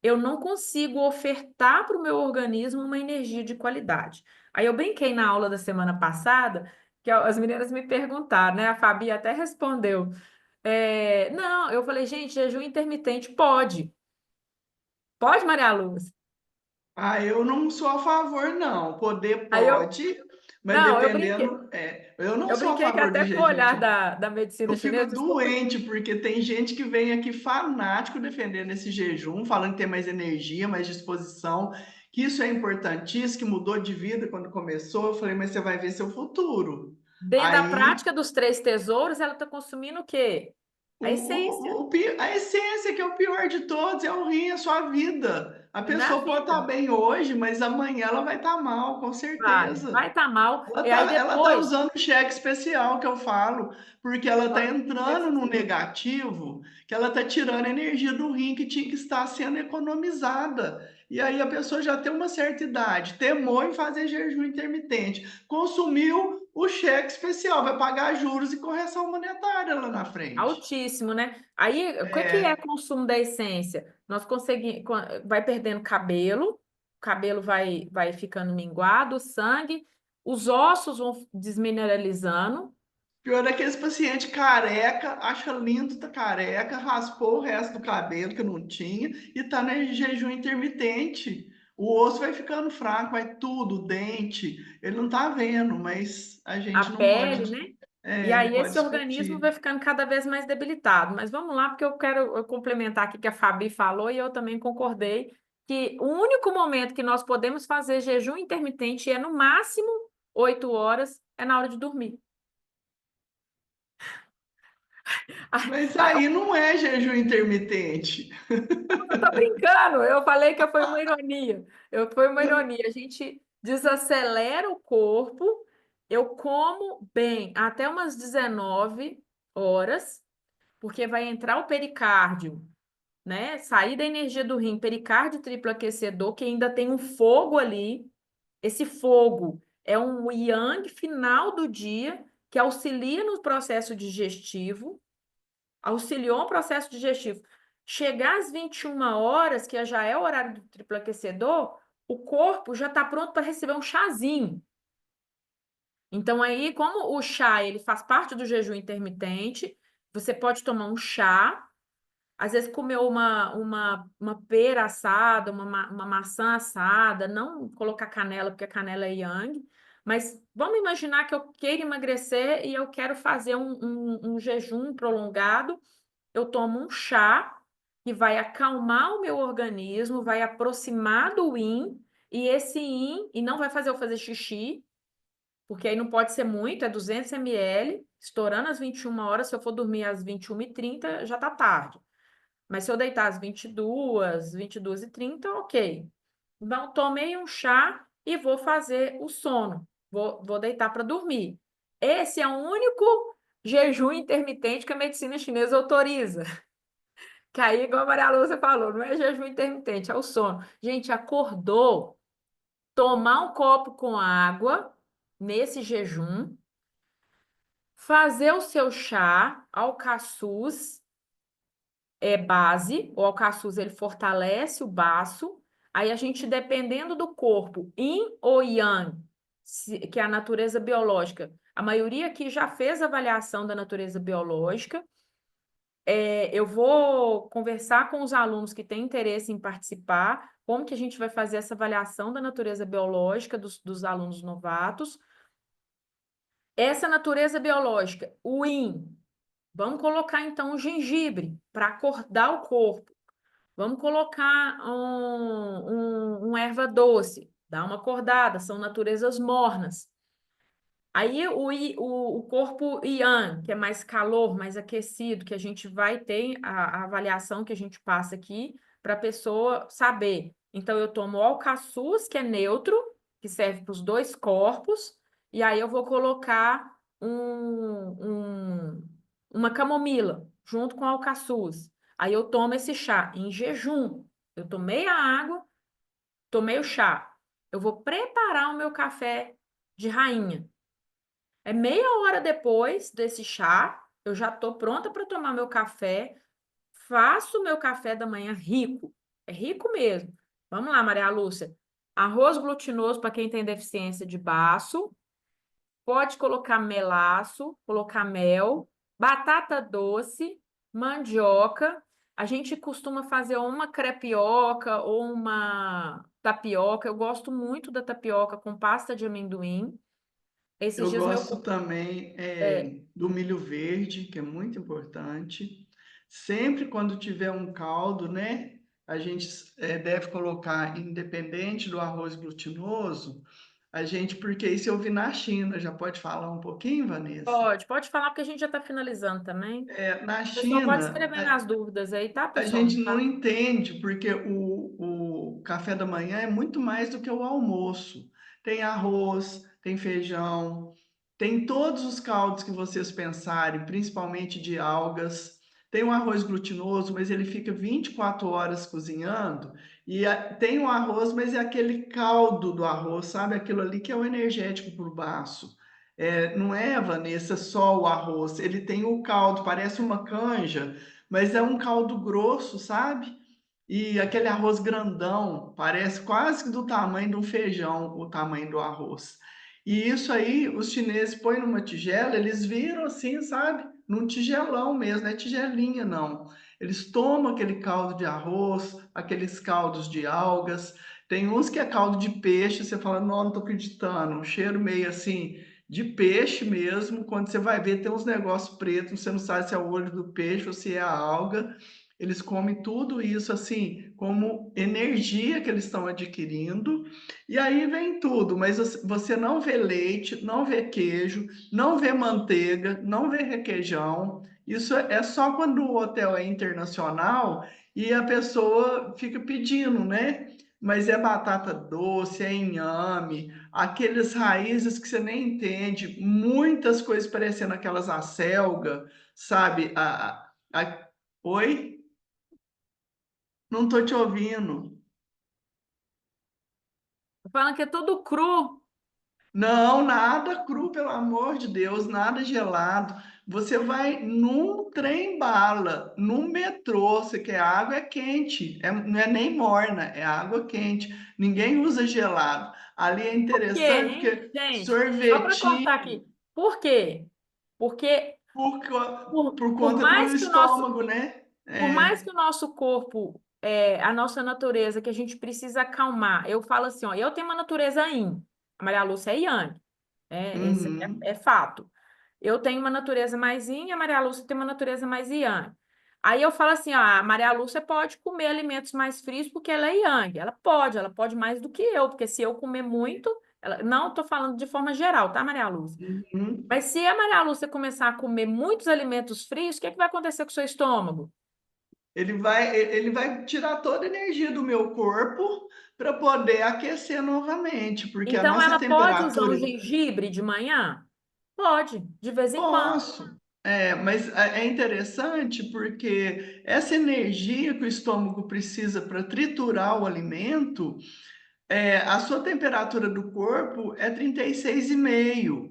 eu não consigo ofertar para o meu organismo uma energia de qualidade. Aí eu brinquei na aula da semana passada, que as meninas me perguntaram, né? A Fabi até respondeu. Não, eu falei, gente, jejum intermitente pode. Pode, Maria Luz? Ah, eu não sou a favor, não. Poder Aí eu, pode, mas não, dependendo, eu não eu sou a brinquei que favor de até com o jejum. olhar da Eu medicina fico chinesa, desculpa, doente porque tem gente que vem aqui fanático defendendo esse jejum, falando que tem mais energia, mais disposição, que isso é importantíssimo, que mudou de vida quando começou. Eu falei, mas você vai ver seu futuro. dentro da Aí prática dos três tesouros, ela está consumindo o quê? A essência, a essência, que é o pior de todos, é o rim, a sua vida. A na pessoa pode estar vida. bem hoje, mas amanhã ela vai estar mal, com certeza. Vai estar mal. Ela E aí tá, ela tá depois, usando o cheque especial que eu falo, porque ela tá pode ter entrando no certeza. negativo, que ela tá tirando a energia do rim que tinha que estar sendo economizada. E aí a pessoa já tem uma certa idade, temou em fazer jejum intermitente, consumiu o cheque especial, vai pagar juros e correção monetária lá na frente. Altíssimo, né? Aí, o que é É, consumo da essência? Nós conseguimos, vai perdendo cabelo, o cabelo vai ficando minguado, o sangue, os ossos vão desmineralizando. pior é aqueles pacientes careca, acha lindo tá careca, raspou o resto do cabelo que não tinha e tá em jejum intermitente. O osso vai ficando fraco, vai tudo, o dente, ele não tá vendo, mas a A gente não pele, pode, né? E não aí pode esse organismo discutir. vai ficando cada vez mais debilitado. Mas vamos lá, porque eu quero complementar aqui que a Fabi falou e eu também concordei que o único momento que nós podemos fazer jejum intermitente é no máximo 8 horas, é na hora de dormir. Mas aí não é jejum intermitente. Eu tô brincando, eu falei que foi uma ironia. Foi uma ironia. A gente desacelera o corpo, eu como bem até umas 19 horas, porque vai entrar o pericárdio, né? Sair da energia do rim, pericárdio triplo aquecedor, que ainda tem um fogo ali. Esse fogo é um yang final do dia que auxilia no processo digestivo, auxiliou o processo digestivo. Chegar às 21 horas, que já é o horário do triplo aquecedor, o corpo já está pronto para receber um chazinho. Então aí, como o chá ele faz parte do jejum intermitente, você pode tomar um chá, às vezes comer uma pera assada, uma maçã assada, não colocar canela, porque a canela é yang, mas vamos imaginar que eu queira emagrecer e eu quero fazer um jejum prolongado. Eu tomo um chá que vai acalmar o meu organismo, vai aproximar do yin, e esse yin, e não vai fazer eu fazer xixi, porque aí não pode ser muito, é 200 ml, estourando às 21 horas, se eu for dormir às 21h30, já tá tarde. Mas se eu deitar às 22, 22h30, ok. Então, tomei um chá e vou fazer o sono. Vou deitar para dormir. Esse é o único jejum intermitente que a medicina chinesa autoriza. Que aí, igual a Maria Lúcia falou, não é jejum intermitente, é o sono. Gente, acordou, tomar um copo com água nesse jejum, fazer o seu chá, alcaçuz é base, o alcaçuz ele fortalece o baço. Aí a gente, dependendo do corpo, yin ou yang, que é a natureza biológica, a maioria aqui já fez avaliação da natureza biológica. Eu vou conversar com os alunos que têm interesse em participar, como que a gente vai fazer essa avaliação da natureza biológica dos alunos novatos. Essa natureza biológica, o yin, vamos colocar então o gengibre para acordar o corpo. Vamos colocar um erva doce, dá uma acordada, são naturezas mornas. Aí o corpo Yang, que é mais calor, mais aquecido, que a gente vai ter a avaliação que a gente passa aqui para a pessoa saber. Então, eu tomo o alcaçuz, que é neutro, que serve para os dois corpos, e aí eu vou colocar uma camomila junto com o alcaçuz. Aí eu tomo esse chá em jejum. Eu tomei a água, tomei o chá. Eu vou preparar o meu café de rainha. É meia hora depois desse chá, eu já estou pronta para tomar meu café. Faço meu café da manhã rico. É rico mesmo. Vamos lá, Maria Lúcia. Arroz glutinoso para quem tem deficiência de baço. Pode colocar melaço, colocar mel, batata doce, mandioca. A gente costuma fazer uma crepioca ou uma tapioca. Eu gosto muito da tapioca com pasta de amendoim. Esses Eu dias meu gosto também é, do milho verde, que é muito importante. Sempre quando tiver um caldo, né, a gente deve colocar, independente do arroz glutinoso, a gente, porque isso eu vi na China, já pode falar um pouquinho, Vanessa? pode falar, porque a gente já está finalizando também. Na O pessoal pode China, escrever nas dúvidas aí, tá, a pessoal? gente Não não tá? entende, porque o café da manhã é muito mais do que o almoço. Tem arroz, tem feijão, tem todos os caldos que vocês pensarem, principalmente de algas. Tem um arroz glutinoso, mas ele fica 24 horas cozinhando E tem o arroz, mas é aquele caldo do arroz, sabe? Aquilo ali que é o energético por baço. É, não é, Vanessa, só o arroz. Ele tem o caldo, parece uma canja, mas é um caldo grosso, sabe? E aquele arroz grandão, parece quase que do tamanho de um feijão, o tamanho do arroz. E isso aí, os chineses põem numa tigela, eles viram assim, sabe? Num tigelão mesmo, não é tigelinha, não. Eles tomam aquele caldo de arroz, aqueles caldos de algas. Tem uns que é caldo de peixe, você fala, não, não tô acreditando. Um cheiro meio assim de peixe mesmo. Quando você vai ver, tem uns negócios pretos, você não sabe se é o olho do peixe ou se é a alga. Eles comem tudo isso assim, como energia que eles estão adquirindo. E aí vem tudo, mas você não vê leite, não vê queijo, não vê manteiga, não vê requeijão. Isso é só quando o hotel é internacional e a pessoa fica pedindo, né? Mas é batata doce, é inhame, aqueles raízes que você nem entende, muitas coisas parecendo aquelas acelga, sabe? Oi? Não tô te ouvindo. Falando que é tudo cru. Não, nada cru, pelo amor de Deus, nada gelado. Você vai num trem-bala, no metrô, você quer água, é quente. Não é nem morna, é água quente. Ninguém usa gelado. Ali é Por quê, interessante hein? porque Gente, só para cortar sorvetinho, aqui. Por quê? Porque por por conta do mais que o nosso, estômago, né? por mais É. que o nosso corpo, a nossa natureza, que a gente precisa acalmar, eu falo assim, ó, eu tenho uma natureza yin, a Maria Lúcia é yang, esse Uhum. é fato. Eu tenho uma natureza mais yin, a Maria Lúcia tem uma natureza mais yang. Aí eu falo assim, ó, a Maria Lúcia pode comer alimentos mais frios porque ela é yang. Ela pode mais do que eu, porque se eu comer muito, não estou falando de forma geral, tá, Maria Lúcia? Uhum. Mas se a Maria Lúcia começar a comer muitos alimentos frios, o que é que vai acontecer com o seu estômago? Ele vai tirar toda a energia do meu corpo para poder aquecer novamente, porque a Então, nossa ela pode usar um temperatura. gengibre de manhã? Pode, de vez em quando. Posso, mas é interessante porque essa energia que o estômago precisa para triturar o alimento, a sua temperatura do corpo é 36,5.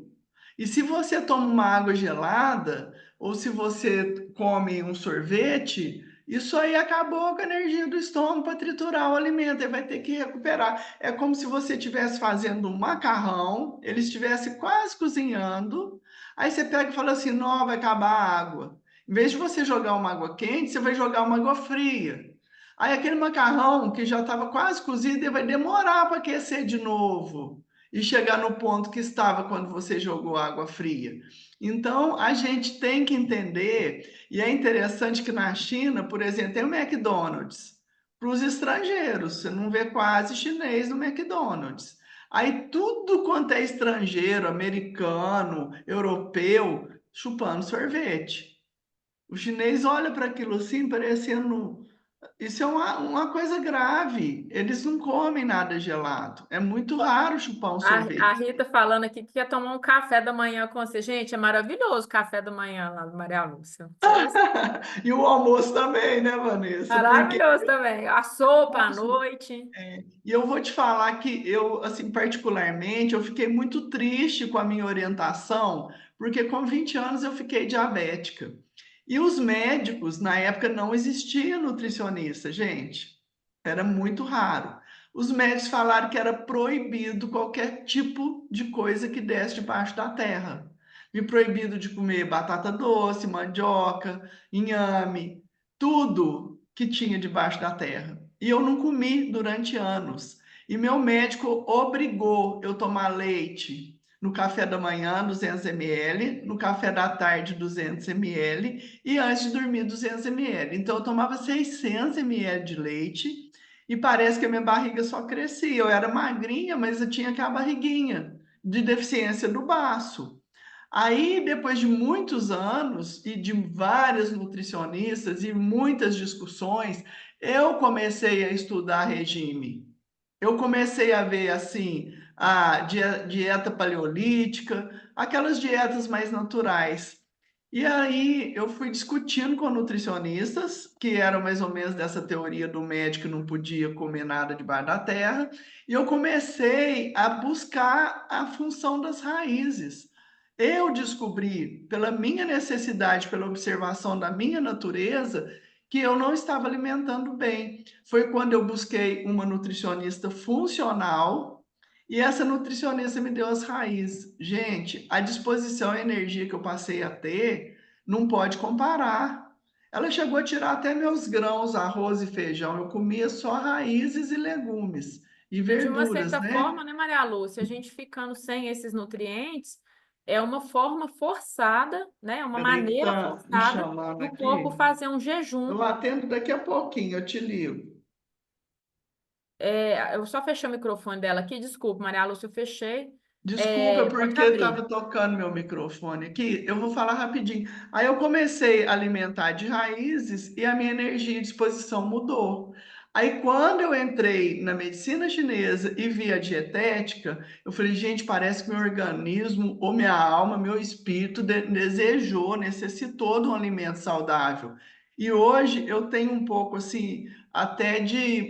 E se você toma uma água gelada, ou se você come um sorvete, isso aí acabou com a energia do estômago para triturar o alimento, ele vai ter que recuperar. É como se você estivesse fazendo um macarrão, ele estivesse quase cozinhando, aí você pega e fala assim: não, vai acabar a água. Em vez de você jogar uma água quente, você vai jogar uma água fria. Aí aquele macarrão que já estava quase cozido, ele vai demorar para aquecer de novo e chegar no ponto que estava quando você jogou água fria. Então, a gente tem que entender, e é interessante que na China, por exemplo, tem o McDonald's para os estrangeiros, você não vê quase chinês no McDonald's. Aí tudo quanto é estrangeiro, americano, europeu, chupando sorvete. O chinês olha para aquilo assim, parecendo. Isso é uma coisa grave. Eles não comem nada gelado. É muito raro chupar um A sorvete. Rita falando aqui que quer tomar um café da manhã com você. Gente, é maravilhoso o café da manhã lá do Maria Lúcia. E o almoço também, né, Vanessa? Porque Maravilhoso também. A sopa à almoço, noite. e eu vou te falar que eu, assim, particularmente, eu fiquei muito triste com a minha orientação, porque com 20 anos eu fiquei diabética. E os médicos, na época, não existia nutricionista, gente. Era muito raro. Os médicos falaram que era proibido qualquer tipo de coisa que desse debaixo da terra. Me proibido de comer batata doce, mandioca, inhame, tudo que tinha debaixo da terra. E eu não comi durante anos. E meu médico obrigou eu tomar leite no café da manhã, 200 ml, no café da tarde, 200 ml, e antes de dormir, 200 ml. Então, eu tomava 600 ml de leite e parece que a minha barriga só crescia. Eu era magrinha, mas eu tinha aquela barriguinha de deficiência do baço. Aí, depois de muitos anos e de várias nutricionistas e muitas discussões, eu comecei a estudar regime. Eu comecei a ver assim a dieta paleolítica, aquelas dietas mais naturais. E aí eu fui discutindo com nutricionistas, que eram mais ou menos dessa teoria do médico que não podia comer nada debaixo da terra, e eu comecei a buscar a função das raízes. Eu descobri, pela minha necessidade, pela observação da minha natureza, que eu não estava alimentando bem. Foi quando eu busquei uma nutricionista funcional e essa nutricionista me deu as raízes. Gente, a disposição e a energia que eu passei a ter não pode comparar. Ela chegou a tirar até meus grãos, arroz e feijão. Eu comia só raízes e legumes e E de uma verduras, certa né? forma, né, Maria Lúcia, a gente ficando sem esses nutrientes, é uma forma forçada, né, uma Peraí que maneira tá me forçada chamando do corpo aqui. fazer um jejum. Eu atendo daqui a pouquinho, eu te ligo. Eu só fechei o microfone dela aqui, desculpa, Maria Lúcia, eu fechei. Desculpa, Pode porque abrir. estava tocando meu microfone aqui. Eu vou falar rapidinho. Aí eu comecei a alimentar de raízes e a minha energia e disposição mudou. Aí quando eu entrei na medicina chinesa e vi a dietética, eu falei, gente, parece que meu organismo, ou minha alma, meu espírito desejou, necessitou de um alimento saudável. E hoje eu tenho um pouco assim, até de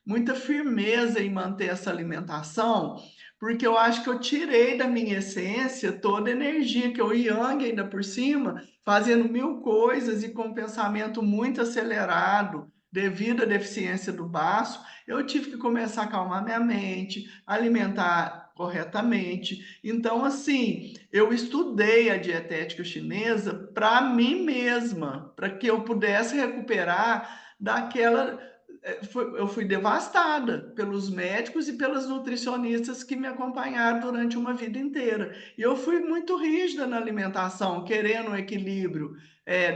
muita firmeza em manter essa alimentação porque eu acho que eu tirei da minha essência toda a energia, que é o Yang ainda por cima, fazendo mil coisas e com um pensamento muito acelerado, devido à deficiência do baço, eu tive que começar a acalmar minha mente, alimentar corretamente. Então, assim, eu estudei a dietética chinesa para mim mesma, para que eu pudesse recuperar daquela eu fui devastada pelos médicos e pelas nutricionistas que me acompanharam durante uma vida inteira. E eu fui muito rígida na alimentação, querendo um equilíbrio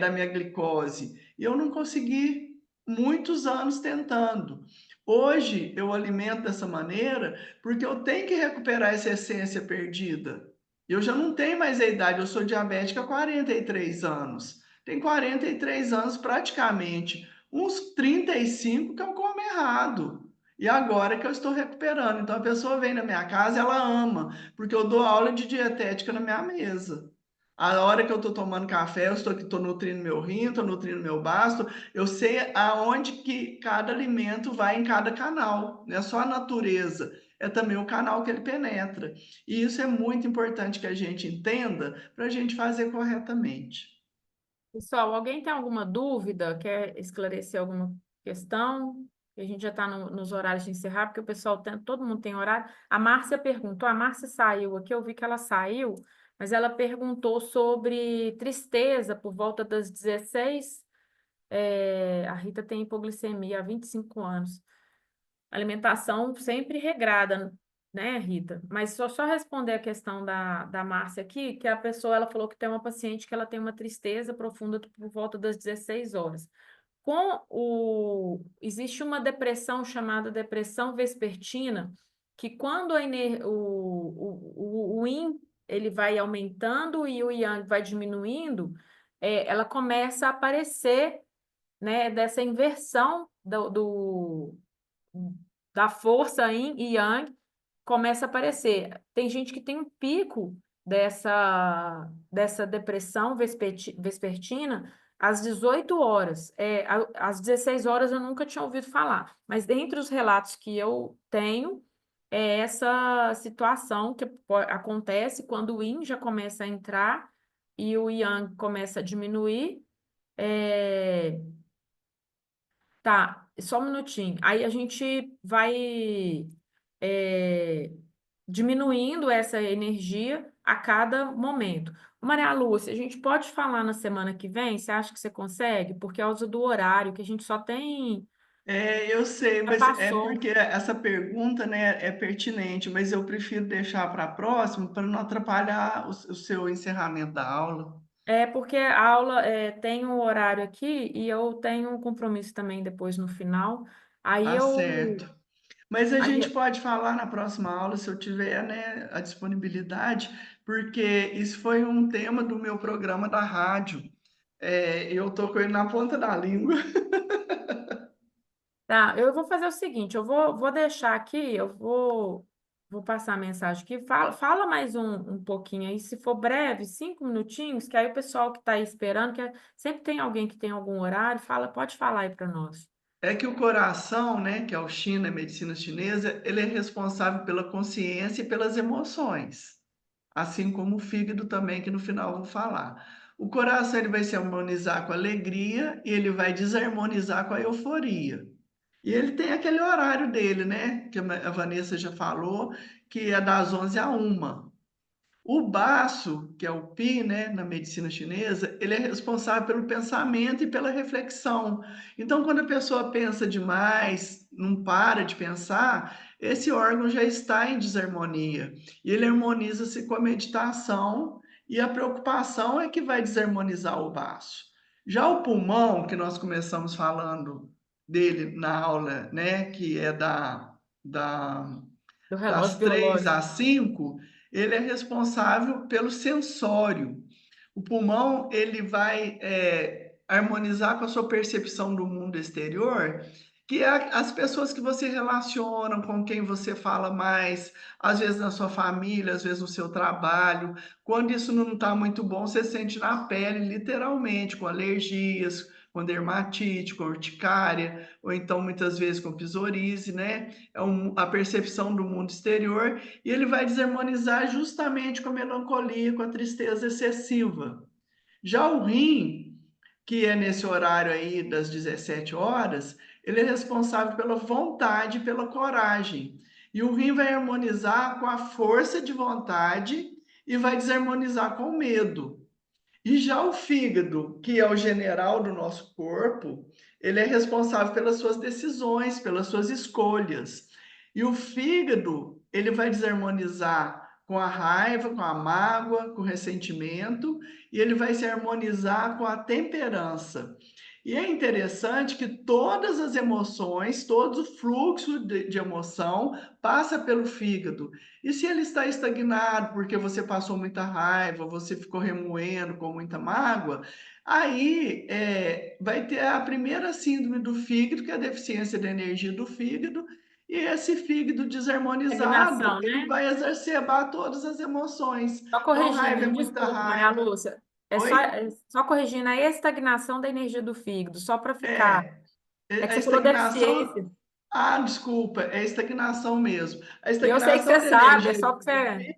da minha glicose. E eu não consegui, muitos anos tentando. Hoje eu alimento dessa maneira porque eu tenho que recuperar essa essência perdida. Eu já não tenho mais a idade, eu sou diabética há 43 anos. Tem 43 anos praticamente uns 35 que eu como errado. E agora que eu estou recuperando. Então a pessoa vem na minha casa, ela ama, porque eu dou aula de dietética na minha mesa. A hora que eu estou tomando café, eu estou nutrindo meu rim, estou nutrindo meu basto, eu sei aonde que cada alimento vai em cada canal. Não é só a natureza, é também o canal que ele penetra. E isso é muito importante que a gente entenda para a gente fazer corretamente. Pessoal, alguém tem alguma dúvida? Quer esclarecer alguma questão? A gente já está nos horários de encerrar, porque o pessoal tem, todo mundo tem horário. A Márcia perguntou, a Márcia saiu aqui, eu vi que ela saiu, mas ela perguntou sobre tristeza por volta das 16. A Rita tem hipoglicemia há 25 anos. Alimentação sempre regrada, né, Rita? Mas só responder a questão da Márcia aqui, que a pessoa, ela falou que tem uma paciente que ela tem uma tristeza profunda por volta das 16 horas. Existe uma depressão chamada depressão vespertina, que quando o yin ele vai aumentando e o yang vai diminuindo, ela começa a aparecer, né, dessa inversão da força yin e yang começa a aparecer. Tem gente que tem um pico dessa depressão vespertina às 18 horas. Às 16 horas eu nunca tinha ouvido falar, mas dentre os relatos que eu tenho, é essa situação que acontece quando o yin já começa a entrar e o yang começa a diminuir. É, Tá, só um minutinho. Aí a gente vai é, diminuindo essa energia a cada momento. Maria Lúcia, a gente pode falar na semana que vem? Você acha que você consegue? Por causa do horário, que a gente só tem. Eu sei, Já mas é passou. porque essa pergunta, né, é pertinente, mas eu prefiro deixar para a próxima para não atrapalhar o seu encerramento da aula. É porque a aula tem um horário aqui e eu tenho um compromisso também depois no final. Aí Tá eu. certo. Mas a gente Aí, pode falar na próxima aula, se eu tiver, né, a disponibilidade, porque isso foi um tema do meu programa da rádio. Eu tô com ele na ponta da língua. tá, eu vou fazer o seguinte: vou deixar aqui, eu vou vou passar a mensagem aqui. Fala mais um pouquinho aí, se for breve, 5 minutinhos, que aí o pessoal que está aí esperando, sempre tem alguém que tem algum horário, pode falar aí para nós. É que o coração, né, que é o China, a medicina chinesa, ele é responsável pela consciência e pelas emoções, assim como o fígado também, que no final eu vou falar. O coração ele vai se harmonizar com a alegria e ele vai desarmonizar com a euforia. E ele tem aquele horário dele, né, que a Vanessa já falou, que é das 11 à 1. O baço, que é o Pi, né, na medicina chinesa, ele é responsável pelo pensamento e pela reflexão. Então, quando a pessoa pensa demais, não para de pensar, esse órgão já está em desarmonia. E ele harmoniza-se com a meditação, e a preocupação é que vai desarmonizar o baço. Já o pulmão, que nós começamos falando dele na aula, né, que é da Do relógio das 3 biológico. às 5, ele é responsável pelo sensório. O pulmão ele vai harmonizar com a sua percepção do mundo exterior, que é as pessoas que você relaciona, com quem você fala mais, às vezes na sua família, às vezes no seu trabalho. Quando isso não está muito bom, você sente na pele, literalmente, com alergias, com dermatite, com urticária, ou então muitas vezes com psoríase, né? É a percepção do mundo exterior, e ele vai desarmonizar justamente com a melancolia, com a tristeza excessiva. Já o rim, que é nesse horário aí das 17 horas, ele é responsável pela vontade e pela coragem. E o rim vai harmonizar com a força de vontade e vai desarmonizar com o medo. E já o fígado, que é o general do nosso corpo, ele é responsável pelas suas decisões, pelas suas escolhas. E o fígado, ele vai desarmonizar com a raiva, com a mágoa, com o ressentimento, e ele vai se harmonizar com a temperança. E é interessante que todas as emoções, todo o fluxo de emoção passa pelo fígado. E se ele está estagnado porque você passou muita raiva, você ficou remoendo com muita mágoa, aí vai ter a primeira síndrome do fígado, que é a deficiência de energia do fígado, e esse fígado desarmonizado, Estagnação, ele né? vai exacerbar todas as emoções. Só Então, raiva é corrigindo, muita desculpa, Maria raiva. Lúcia. Oi? É só corrigindo a estagnação da energia do fígado, só para ficar. É, É que a você falou estagnação. deficiência. Ah, desculpa, é estagnação mesmo. A E eu sei que estagnação você da sabe, é energia só que você. é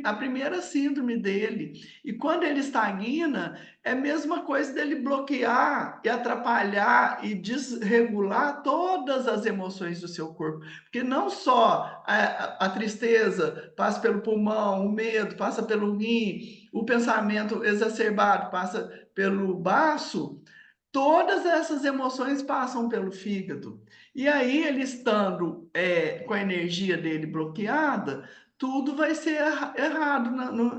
a primeira síndrome dele. E quando ele estagna, é a mesma coisa dele bloquear e atrapalhar e desregular todas as emoções do seu corpo. Porque não só a tristeza passa pelo pulmão, o medo passa pelo rim, o pensamento exacerbado passa pelo baço. Todas essas emoções passam pelo fígado. E aí, ele estando com a energia dele bloqueada, tudo vai ser errado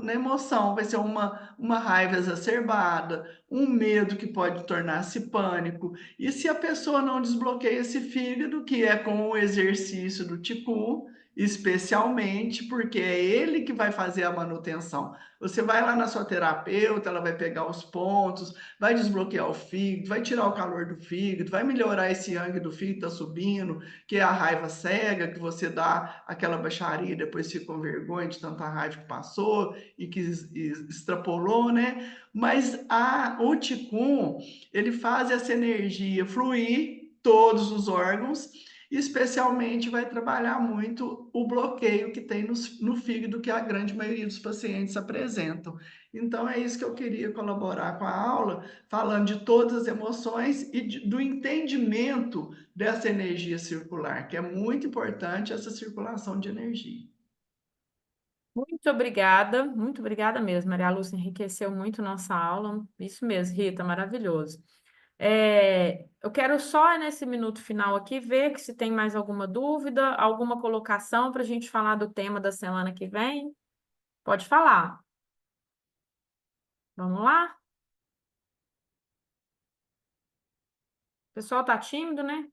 na emoção. Vai ser uma raiva exacerbada, um medo que pode tornar-se pânico. E se a pessoa não desbloqueia esse fígado, que é com o exercício do Qigong, especialmente, porque é ele que vai fazer a manutenção. Você vai lá na sua terapeuta, ela vai pegar os pontos, vai desbloquear o fígado, vai tirar o calor do fígado, vai melhorar esse yang do fígado que está subindo, que é a raiva cega, que você dá aquela baixaria e depois fica com vergonha de tanta raiva que passou e que extrapolou, né? Mas o Qigong, ele faz essa energia fluir todos os órgãos, e especialmente vai trabalhar muito o bloqueio que tem no fígado, que a grande maioria dos pacientes apresentam. Então, é isso que eu queria colaborar com a aula, falando de todas as emoções e do entendimento dessa energia circular, que é muito importante essa circulação de energia. Muito obrigada mesmo, Maria Lúcia, enriqueceu muito nossa aula. Isso mesmo, Rita, maravilhoso. Eu quero só nesse minuto final aqui ver que se tem mais alguma dúvida, alguma colocação para a gente falar do tema da semana que vem. Pode falar. Vamos lá? O pessoal tá tímido, né?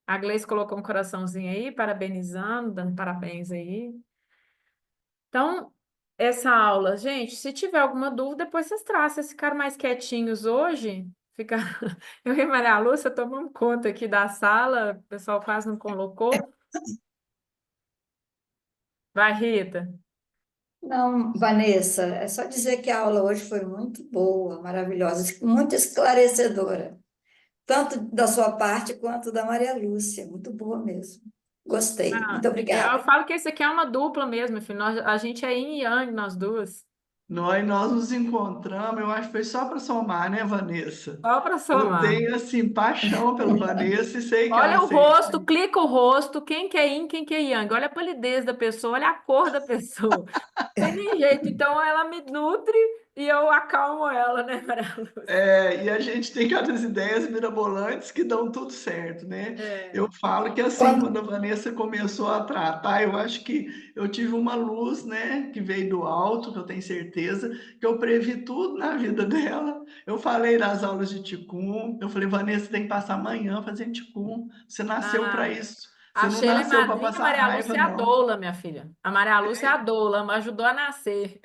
A Gleice colocou um coraçãozinho aí, parabenizando, dando parabéns aí. Então, essa aula, gente, se tiver alguma dúvida, depois vocês trazem. Vocês ficaram mais quietinhos hoje. Fica... Eu e Maria Lúcia tomamos conta aqui da sala, o pessoal quase não colocou. Vai, Rita. Não, Vanessa, é só dizer que a aula hoje foi muito boa, maravilhosa, muito esclarecedora, tanto da sua parte quanto da Maria Lúcia. Muito boa mesmo. Gostei. Ah, Muito eu obrigada. falo que esse aqui é uma dupla mesmo, filho. A gente é yin e yang, nós duas. Nós nos encontramos, eu acho que foi só para somar, né, Vanessa? Só para Eu somar. tenho, assim, paixão pela Vanessa e sei que ela Olha o sente. rosto, clica o rosto, quem que é yin, quem que é yang. Olha a palidez da pessoa, olha a cor da pessoa. Tem nem jeito, então ela me nutre e eu acalmo ela, né, Maria Lúcia? E a gente tem aquelas ideias mirabolantes que dão tudo certo, né? É. Eu falo que assim, Quando, quando a Vanessa começou a tratar, eu acho que eu tive uma luz, né, que veio do alto, que eu tenho certeza, que eu previ tudo na vida dela. Eu falei nas aulas de Ticum, eu falei, Vanessa, tem que passar amanhã fazendo Ticum. Você nasceu para Ah, isso. Você a não Sheila é nasceu para madrinha, a passar Maria raiva, Lúcia é a não. doula, minha filha. A Maria Lúcia é a doula, me ajudou a nascer.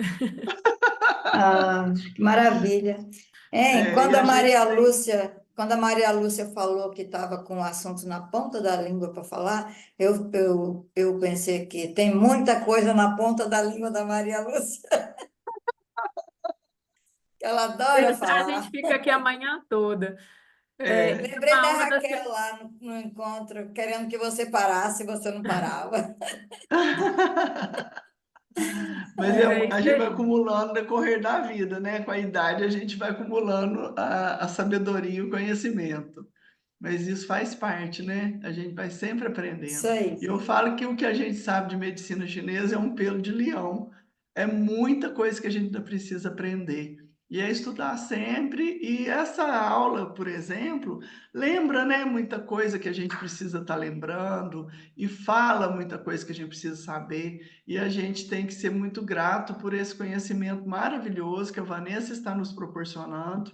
ah, que maravilha. Hein, E a gente tem. Quando a Maria Lúcia falou que estava com o assunto na ponta da língua para falar, eu pensei que tem muita coisa na ponta da língua da Maria Lúcia, que ela adora A gente falar. fica aqui a manhã toda. É, é, Lembrei uma da aula da Raquel lá no encontro, querendo que você parasse e você não parava. Mas é a isso gente vai aí. acumulando no decorrer da vida, né? Com a idade, a gente vai acumulando a sabedoria e o conhecimento. Mas isso faz parte, né? A gente vai sempre Isso aprendendo. E aí. eu falo que o que a gente sabe de medicina chinesa é um pelo de leão. É muita coisa que a gente ainda precisa aprender. E é estudar sempre. E essa aula, por exemplo, lembra, né, muita coisa que a gente precisa estar lembrando e fala muita coisa que a gente precisa saber. E a gente tem que ser muito grato por esse conhecimento maravilhoso que a Vanessa está nos proporcionando.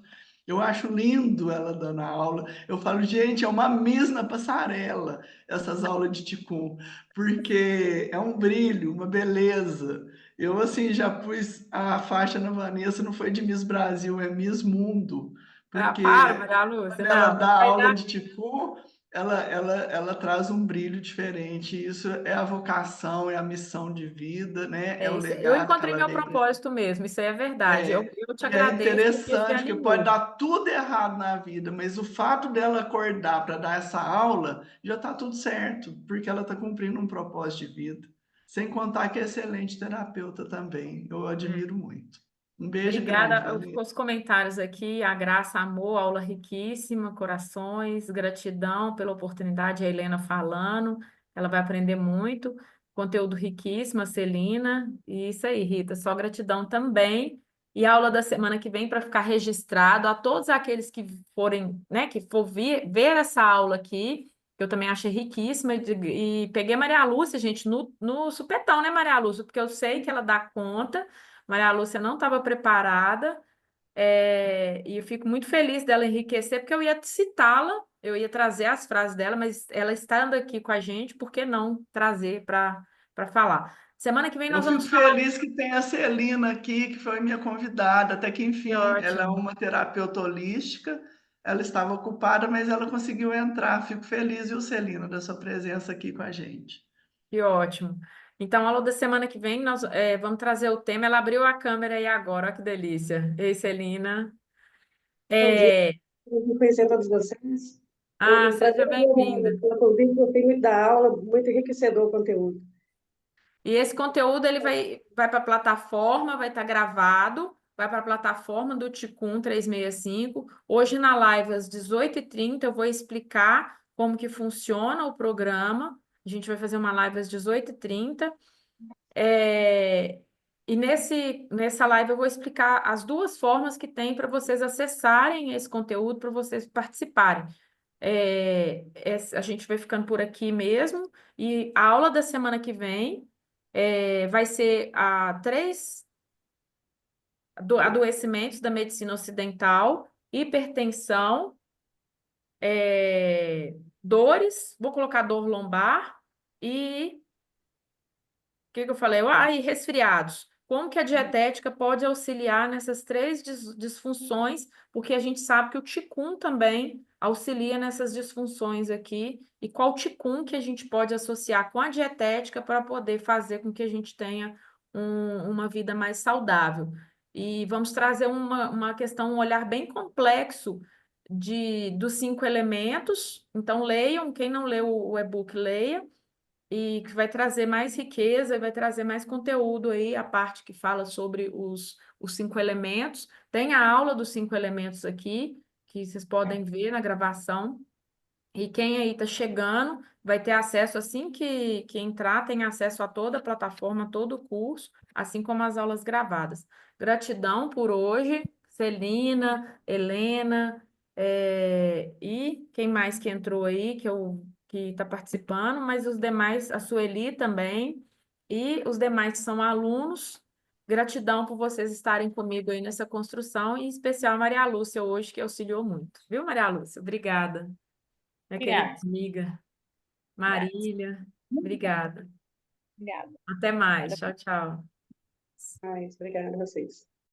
Eu acho lindo ela dando aula. Eu falo, gente, é uma miss na passarela essas aulas de Ticum, porque é um brilho, uma beleza. Eu, assim, já pus a faixa na Vanessa, não foi de Miss Brasil, é Miss Mundo, Ah, para, porque Maria Lúcia. quando ela Não, dá vai aula dar. de Ticum, ela traz um brilho diferente. Isso é a vocação, é a missão de vida, né? É É o isso. Eu legado que encontrei ela meu deixa. propósito mesmo, isso aí é verdade. Eu te E é agradeço porque você interessante que pode animou. dar tudo errado na vida, mas o fato dela acordar para dar essa aula já está tudo certo, porque ela está cumprindo um propósito de vida. Sem contar que é excelente terapeuta também. Eu admiro muito. Um beijo grande, Obrigada Vanessa. pelos comentários aqui. A Graça amou, aula riquíssima, corações, gratidão pela oportunidade, a Helena falando. Ela vai aprender muito. Conteúdo riquíssimo, a Celina. E isso aí, Rita, só gratidão também. E a aula da semana que vem para ficar registrado a todos aqueles que forem, né, que for ver essa aula aqui, que eu também achei riquíssima. E peguei a Maria Lúcia, gente, no supetão, né, Maria Lúcia? Porque eu sei que ela dá conta. Maria Lúcia não estava preparada, e eu fico muito feliz dela enriquecer, porque eu ia citá-la, eu ia trazer as frases dela, mas ela estando aqui com a gente, por que não trazer para falar? Semana que vem Eu nós fico vamos falar. feliz que tem a Celina aqui, que foi minha convidada, até que Que enfim, ela é ótimo, uma terapeuta holística, ela estava ocupada, mas ela conseguiu entrar. Fico feliz, viu, Celina, da sua presença aqui com a gente. que ótimo. Então, a aula da semana que vem, nós vamos trazer o tema. Ela abriu a câmera aí agora, olha que delícia. Ei, Celina. Bom dia, É, prazer em conhecer todos vocês. ah, O prazer seja é meu, Maria, bem-vinda. pelo convite, gostei muito da aula, muito enriquecedor o conteúdo. E esse conteúdo ele vai para a plataforma, vai estar gravado, vai para a plataforma do Ticum 365. Hoje na live às 18h30 eu vou explicar como que funciona o programa. A gente vai fazer uma live às 18h30. E nessa live eu vou explicar as duas formas que tem para vocês acessarem esse conteúdo, para vocês participarem. A gente vai ficando por aqui mesmo. E a aula da semana que vem vai ser adoecimentos da medicina ocidental, hipertensão, dores, vou colocar dor lombar e o que que eu falei? E resfriados. Como que a dietética pode auxiliar nessas três disfunções? Porque a gente sabe que o Qigong também auxilia nessas disfunções aqui e qual ticum que a gente pode associar com a dietética para poder fazer com que a gente tenha uma vida mais saudável. E vamos trazer uma questão, um olhar bem complexo dos 5 elementos. Então, leiam, quem não leu o e-book, leia, e que vai trazer mais riqueza, e vai trazer mais conteúdo aí, a parte que fala sobre os 5 elementos. Tem a aula dos 5 elementos aqui, que vocês podem ver na gravação. E quem aí está chegando vai ter acesso, assim que entrar, tem acesso a toda a plataforma, todo o curso, assim como as aulas gravadas. Gratidão por hoje, Celina, Helena, e quem mais que entrou aí, que está participando, mas os demais, a Sueli também, e os demais que são alunos. Gratidão por vocês estarem comigo aí nessa construção, e em especial a Maria Lúcia hoje, que auxiliou muito. Viu, Maria Lúcia? Obrigada. Minha querida Obrigada. amiga Obrigada. Marília, obrigada. Obrigada. Até mais. Tchau, tchau. Obrigada a vocês.